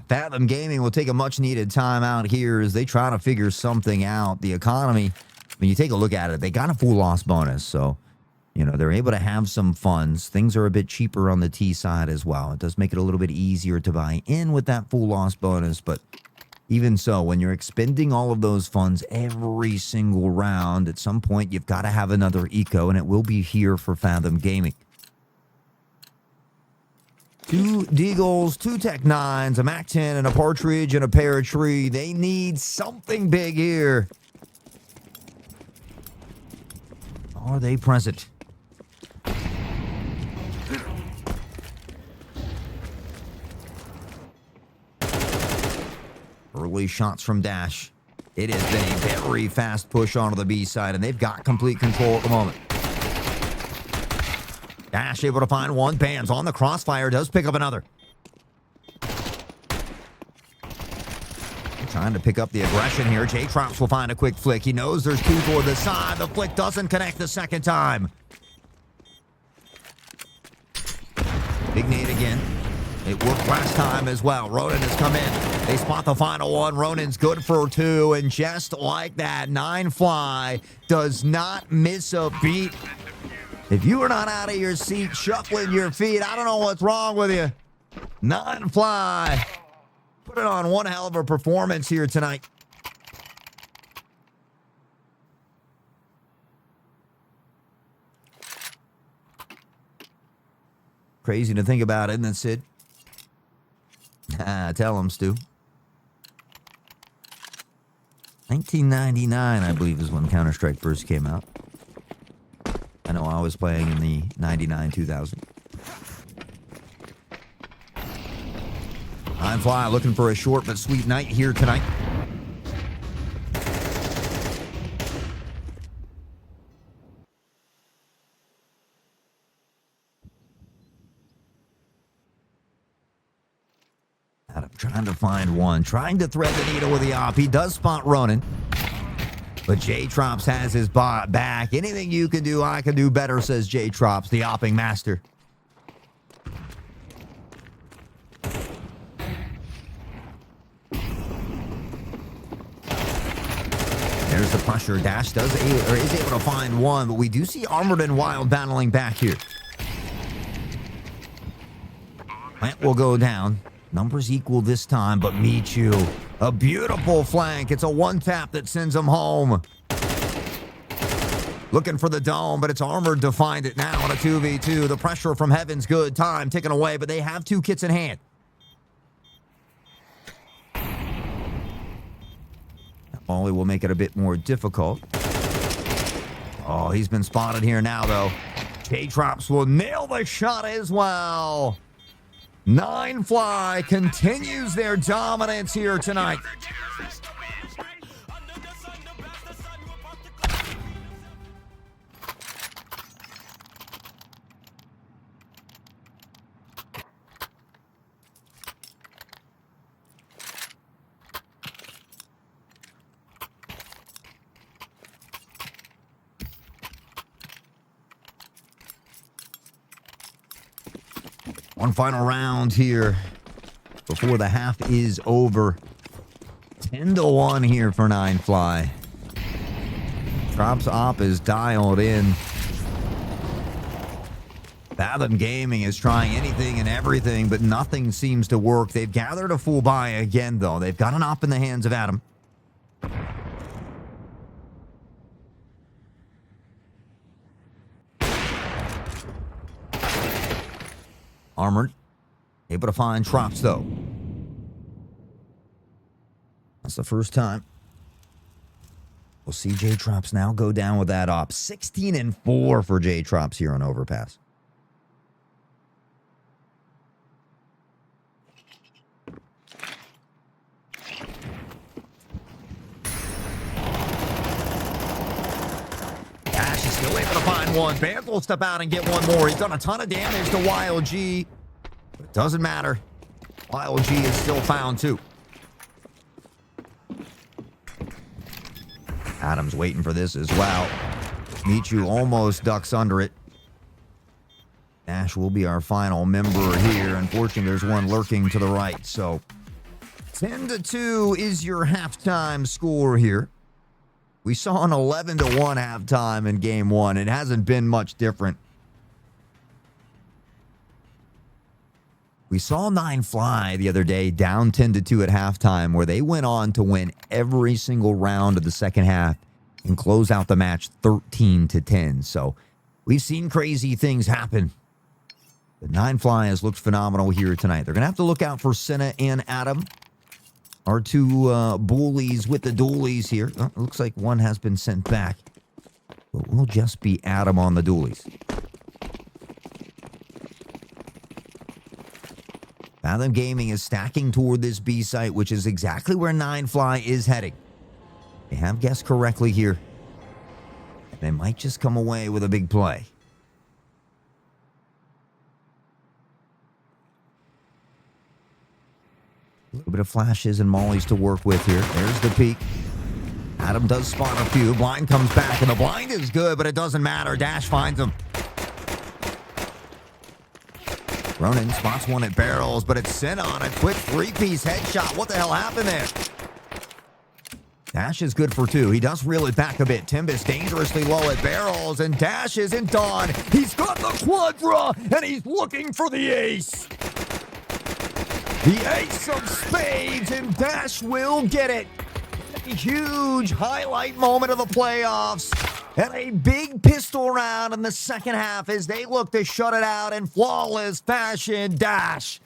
Fathom Gaming will take a much-needed time out here as they try to figure something out. The economy, when you take a look at it, they got a full loss bonus, so, you know, they're able to have some funds. Things are a bit cheaper on the T side as well. It does make it a little bit easier to buy in with that full loss bonus, but even so, when you're expending all of those funds every single round, at some point, you've got to have another eco, and it will be here for Fathom Gaming. 2 Deagles, 2 Tech 9s, a Mac 10, and a Partridge and a Paratree. They need something big here. Are they present? Early shots from Dash. It has been a very fast push onto the B side, and they've got complete control at the moment. Dash able to find one. Bands on the crossfire. Does pick up another. Trying to pick up the aggression here. J-Trops will find a quick flick. He knows there's 2 toward the side. The flick doesn't connect the second time. Big nade again. It worked last time as well. Ronan has come in. They spot the final one. Ronan's good for 2. And just like that, NineFly does not miss a beat. If you are not out of your seat, shuffling your feet, I don't know what's wrong with you. NineFly put it on one hell of a performance here tonight. Crazy to think about, isn't it, Sid? Tell him, Stu. 1999, I believe, is when Counter-Strike first came out. I know I was playing in the 99-2000. NineFly looking for a short but sweet night here tonight. Adam trying to find one, trying to thread the needle with the op. He does spot Ronan, but J-Trops has his bot back. Anything you can do, I can do better, says J-Trops, the opping master. There's the pressure. Dash is able to find one, but we do see Armored and Wild battling back here. Plant will go down. Numbers equal this time, but Michu, a beautiful flank. It's a one-tap that sends him home. Looking for the dome, but it's Armored to find it now on a 2v2. The pressure from Heaven's good. Time ticking away, but they have 2 kits in hand. Ollie will make it a bit more difficult. Oh, he's been spotted here now, though. J-Trops will nail the shot as well. NineFly continues their dominance here tonight. One final round here before the half is over. 10-1 here for NineFly. Trops op is dialed in. Fathom Gaming is trying anything and everything, but nothing seems to work. They've gathered a full buy again, though. They've got an op in the hands of Adam. Armored. Able to find Trops, though. That's the first time. We'll see J-Trops now go down with that op. 16-4 for J-Trops here on Overpass. Ash is still able to find one. Band will step out and get one more. He's done a ton of damage to YLG. But it doesn't matter. YLG is still found, too. Adam's waiting for this as well. Michu almost ducks under it. Ash will be our final member here. Unfortunately, there's one lurking to the right. So 10-2 is your halftime score here. We saw an 11-1 halftime in game one. It hasn't been much different. We saw NineFly the other day down 10-2 at halftime, where they went on to win every single round of the second half and close out the match 13-10. So we've seen crazy things happen. The NineFly has looked phenomenal here tonight. They're going to have to look out for Senna and Adam. Our two bullies with the dualies here. Oh, it looks like one has been sent back. But we'll just be Adam on the dualies. Fathom Gaming is stacking toward this B site, which is exactly where NineFly is heading. They have guessed correctly here. And they might just come away with a big play. A little bit of flashes and mollies to work with here. There's the peek. Adam does spot a few. Blind comes back, and the blind is good, but it doesn't matter. Dash finds him. Ronan spots one at barrels, but it's sent on a quick three-piece headshot. What the hell happened there? Dash is good for two. He does reel it back a bit. Timbus dangerously low at barrels, and Dash isn't done. He's got the quadra, and he's looking for the ace. The ace of spades, and Dash will get it. A huge highlight moment of the playoffs. And a big pistol round in the second half as they look to shut it out in flawless fashion. Dash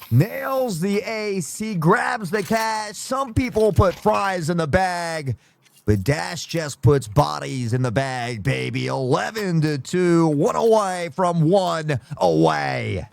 nails the ace. He grabs the cash. Some people put fries in the bag, but Dash just puts bodies in the bag, baby. 11-2, one away from one away.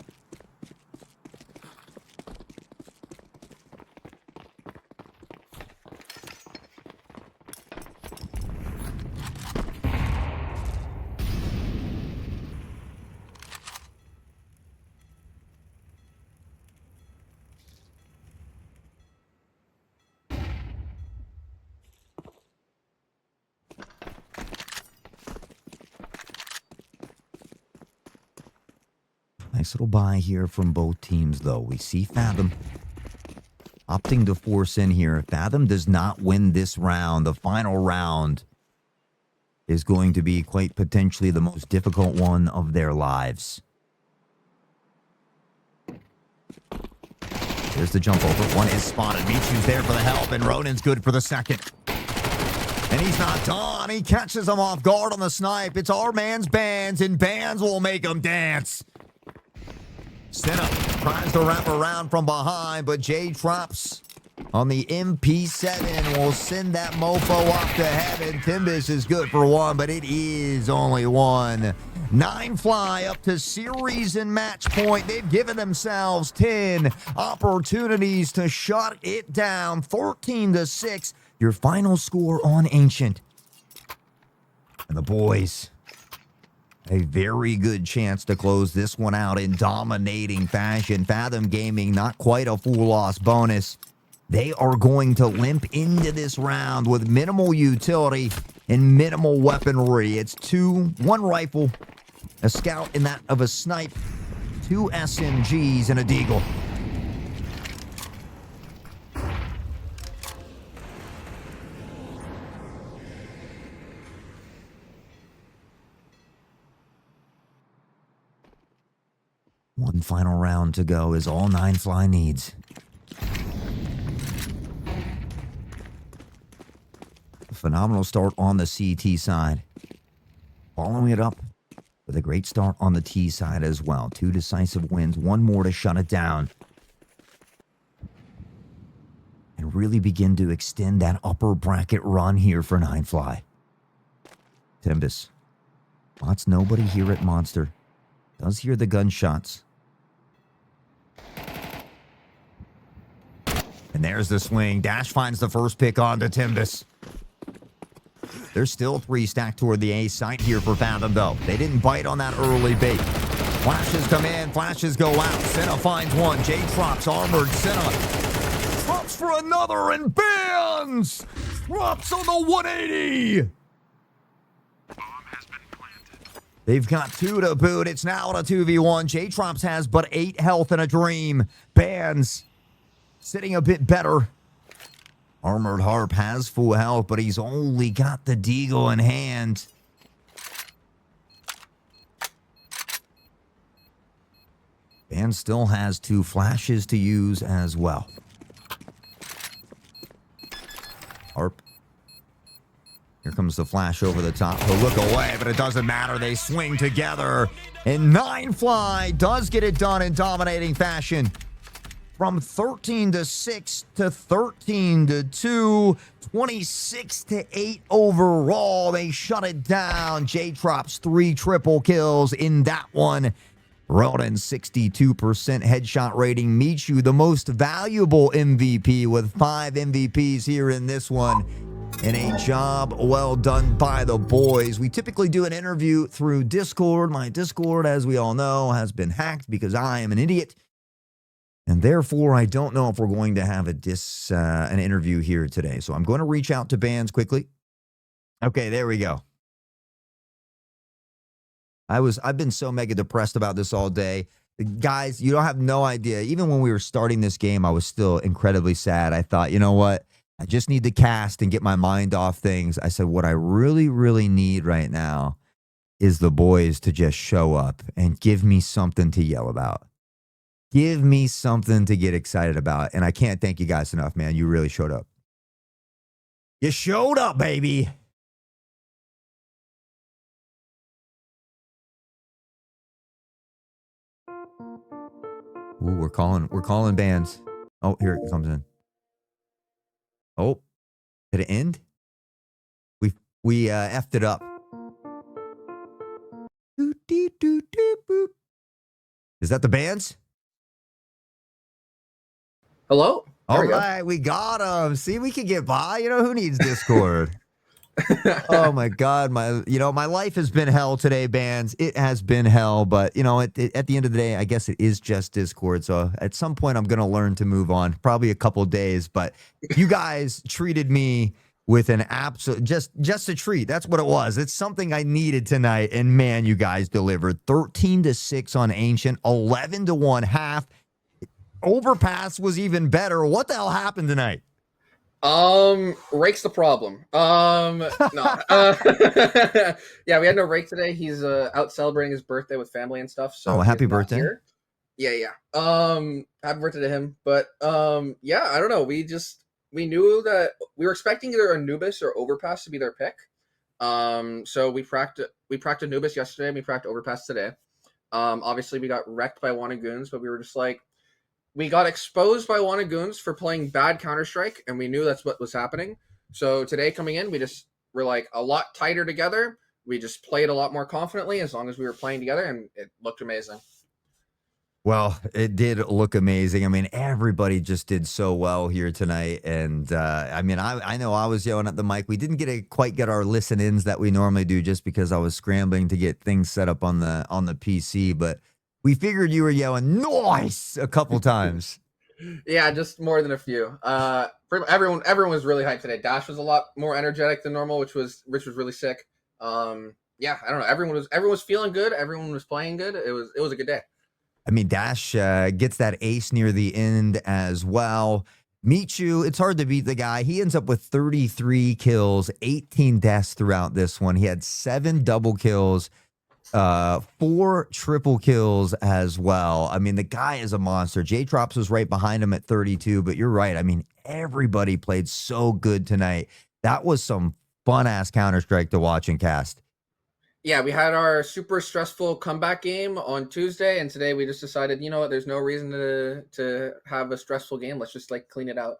Nice little buy here from both teams, though. We see Fathom opting to force in here. If Fathom does not win this round, the final round is going to be quite potentially the most difficult one of their lives. There's the jump over. One is spotted. Michu's there for the help, and Ronan's good for the second. And he's not done. He catches him off guard on the snipe. It's our man's Bands, and Bands will make him dance. Senna tries to wrap around from behind, but Jay Trops on the MP7 will send that mofo off to heaven. Timbus is good for one, but it is only one. NineFly up to series and match point. They've given themselves 10 opportunities to shut it down. 13-6, your final score on Ancient. And the boys, a very good chance to close this one out in dominating fashion. Fathom Gaming, not quite a full loss bonus. They are going to limp into this round with minimal utility and minimal weaponry. It's one rifle, a scout, and that of a snipe, 2 SMGs, and a deagle. One final round to go is all NineFly needs. A phenomenal start on the CT side. Following it up with a great start on the T side as well. 2 decisive wins, one more to shut it down. And really begin to extend that upper bracket run here for NineFly. Timbus spots nobody here at Monster. Does hear the gunshots. And there's the swing. Dash finds the first pick onto Timbus. There's still 3 stacked toward the A site here for Fathom, though. They didn't bite on that early bait. Flashes come in. Flashes go out. Senna finds one. Jay Trops armored. Senna drops for another, and Bands drops on the 180. They've got 2 to boot. It's now on a 2v1. J-Trops has but 8 health and a dream. Bands sitting a bit better. Armored Harp has full health, but he's only got the deagle in hand. Bands still has 2 flashes to use as well. Harp Here comes the flash over the top. He'll look away, but it doesn't matter. They swing together. And NineFly does get it done in dominating fashion. From 13-6 to 13-2, 26-8 overall. They shut it down. J-Trop's 3 triple kills in that one. Ronan, 62% headshot rating. Michu, the most valuable MVP with 5 MVPs here in this one. And a job well done by the boys. We typically do an interview through Discord. My Discord, as we all know, has been hacked because I am an idiot. And therefore, I don't know if we're going to have an interview here today. So I'm going to reach out to bands quickly. Okay, there we go. I've been so mega depressed about this all day. Guys, you don't have no idea. Even when we were starting this game, I was still incredibly sad. I thought, you know what? I just need to cast and get my mind off things. I said, what I really, really need right now is the boys to just show up and give me something to yell about. Give me something to get excited about. And I can't thank you guys enough, man. You really showed up. You showed up, baby. Ooh, we're calling bands. Oh, here it comes in. Oh, did it end? We effed it up. Is that the bands? Hello? All right, we got them. See, we can get by. You know, who needs Discord? Oh my God, my life has been hell today, bands. It has been hell, but at the end of the day, I guess it is just Discord. So at some point, I'm gonna learn to move on. Probably a couple days, but you guys treated me with an absolute just a treat. That's what it was. It's something I needed tonight, and man, you guys delivered. 13-6 on Ancient, 11-1 half. Overpass was even better. What the hell happened tonight? Rake's the problem. No. Yeah, we had no Rake today. He's out celebrating his birthday with family and stuff. So happy birthday. Here. Yeah. Happy birthday to him. But yeah, I don't know. We knew that we were expecting either Anubis or Overpass to be their pick. So we practiced Anubis yesterday, and we practiced Overpass today. Obviously we got wrecked by Wanagoons, but we were just like, we got exposed by Wanagoons for playing bad Counter-Strike, and we knew that's what was happening. So today coming in, we're like a lot tighter together. We just played a lot more confidently as long as we were playing together, and it looked amazing. Well, it did look amazing. I mean, everybody just did so well here tonight. And I know I was yelling at the mic. We didn't quite get our listen-ins that we normally do just because I was scrambling to get things set up on the PC, but we figured you were yelling "nice" a couple times. Yeah, just more than a few. Everyone was really hyped today. Dash was a lot more energetic than normal, which was really sick. Yeah, I don't know. Everyone was feeling good. Everyone was playing good. It was a good day. I mean, Dash gets that ace near the end as well. Michu, it's hard to beat the guy. He ends up with 33 kills, 18 deaths throughout this one. He had 7 double kills. 4 triple kills as well. I mean, the guy is a monster. J-Trops was right behind him at 32, but you're right. I mean, everybody played so good tonight. That was some fun-ass Counter-Strike to watch and cast. Yeah, we had our super stressful comeback game on Tuesday, and today we just decided, you know what, there's no reason to have a stressful game. Let's just clean it out.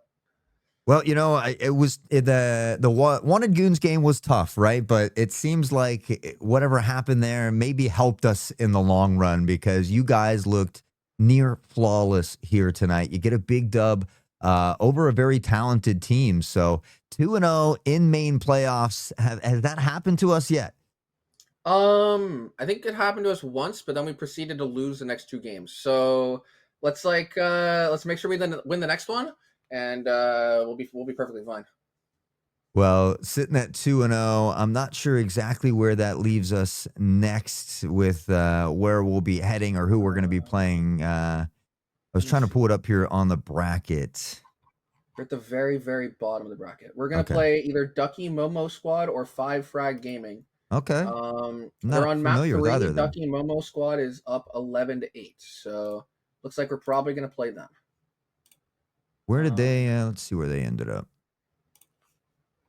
Well, it was the Wanted Goons game was tough, right? But it seems like whatever happened there maybe helped us in the long run because you guys looked near flawless here tonight. You get a big dub over a very talented team. So 2-0 in main playoffs. Has that happened to us yet? I think it happened to us once, but then we proceeded to lose the next 2 games. So let's make sure we then win the next one. And we'll be perfectly fine. Well, sitting at 2-0, I'm not sure exactly where that leaves us next with where we'll be heading or who we're going to be playing. I was trying to pull it up here on the bracket. We're at the very, very bottom of the bracket. We're going to play either Ducky Momo Squad or 5 Frag Gaming. Okay. We're on map 3. Ducky Momo Squad is up 11-8. So looks like we're probably going to play them. Where did they, let's see where they ended up.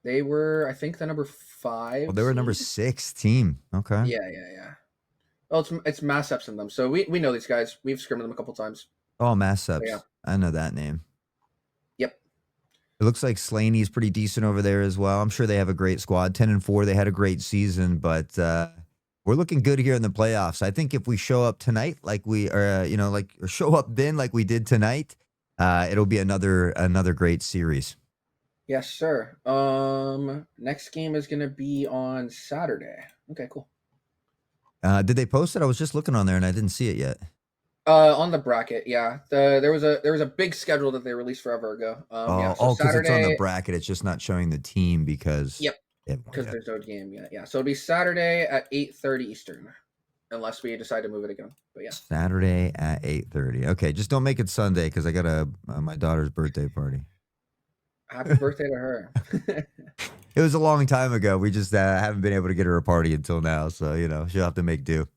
They were, I think, the number 5. Oh, they were number seed. 6 team. Okay. Yeah. Well, it's Mass Eps in them, so we know these guys. We've scrimmed them a couple times. Oh, Mass Yeah. Ups. I know that name. Yep. It looks like Slaney's pretty decent over there as well. I'm sure they have a great squad. 10-4. They had a great season, but we're looking good here in the playoffs. I think if we show up tonight, like we are, or show up then like we did tonight, it'll be another great series. Yes, sir. Next game is gonna be on Saturday. Okay, cool. Did they post it? I was just looking on there and I didn't see it yet. On the bracket, yeah. There was a big schedule that they released forever ago. Yeah. So Because it's on the Saturday. bracket. It's just not showing the team because Yep. they haven't won Because yet. there's no game yet. Yeah. So it'll be Saturday at 8:30 Eastern, unless we decide to move it again. But yeah. Saturday at 8:30. Okay, just don't make it Sunday because I got my daughter's birthday party. Happy birthday to her. It was a long time ago. We just haven't been able to get her a party until now. So, she'll have to make do.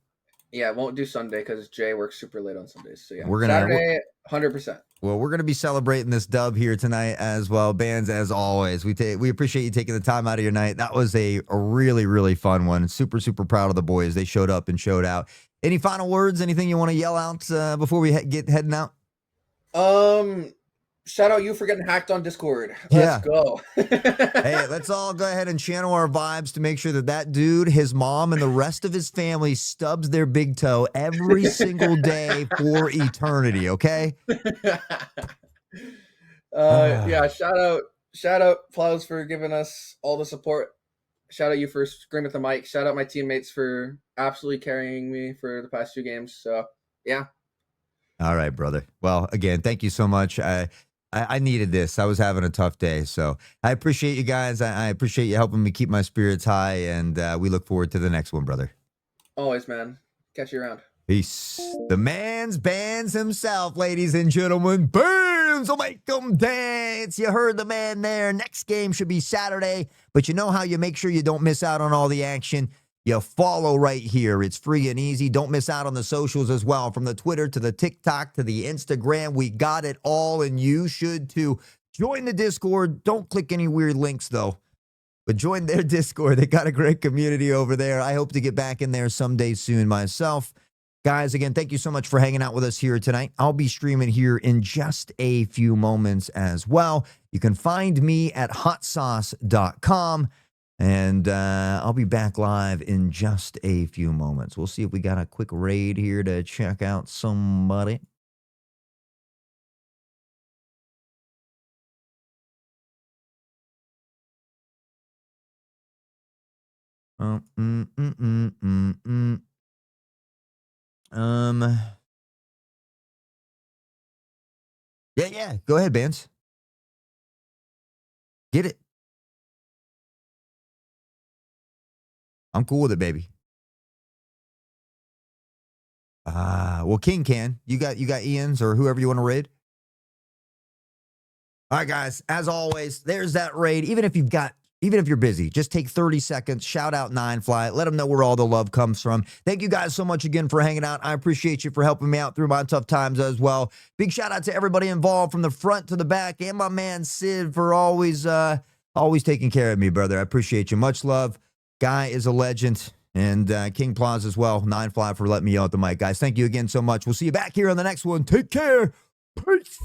Yeah, won't do Sunday because Jay works super late on Sundays. So yeah, We're gonna- Saturday, 100%. Well, we're going to be celebrating this dub here tonight as well. Bands, as always, we appreciate you taking the time out of your night. That was a really, really fun one. Super, super proud of the boys. They showed up and showed out. Any final words? Anything you want to yell out before we get heading out? Shout out you for getting hacked on Discord. Yeah. Let's go. Hey, let's all go ahead and channel our vibes to make sure that dude, his mom, and the rest of his family stubs their big toe every single day for eternity, okay? Yeah, shout out Plows for giving us all the support. Shout out you for screaming at the mic. Shout out my teammates for absolutely carrying me for the past 2 games. So yeah. All right, brother. Well, again, thank you so much. I needed this. I was having a tough day. So I appreciate you guys. I appreciate you helping me keep my spirits high. And we look forward to the next one, brother. Always, man. Catch you around. Peace. The man's bands himself, ladies and gentlemen. Bands will make them dance. You heard the man there. Next game should be Saturday. But you know how you make sure you don't miss out on all the action? You follow right here. It's free and easy. Don't miss out on the socials as well. From the Twitter to the TikTok to the Instagram, we got it all, and you should too. Join the Discord. Don't click any weird links, though. But join their Discord. They got a great community over there. I hope to get back in there someday soon myself. Guys, again, thank you so much for hanging out with us here tonight. I'll be streaming here in just a few moments as well. You can find me at hotsauce.com. And I'll be back live in just a few moments. We'll see if we got a quick raid here to check out somebody. Yeah. Go ahead, Bands. Get it. I'm cool with it, baby. Well, King can. You got Ian's or whoever you want to raid. All right, guys. As always, there's that raid. Even if you're busy, just take 30 seconds. Shout out NineFly. Let them know where all the love comes from. Thank you guys so much again for hanging out. I appreciate you for helping me out through my tough times as well. Big shout out to everybody involved from the front to the back, and my man Sid for always taking care of me, brother. I appreciate you. Much love. Guy is a legend. And King Plaza as well. NineFly for letting me yell at the mic, guys. Thank you again so much. We'll see you back here on the next one. Take care. Peace.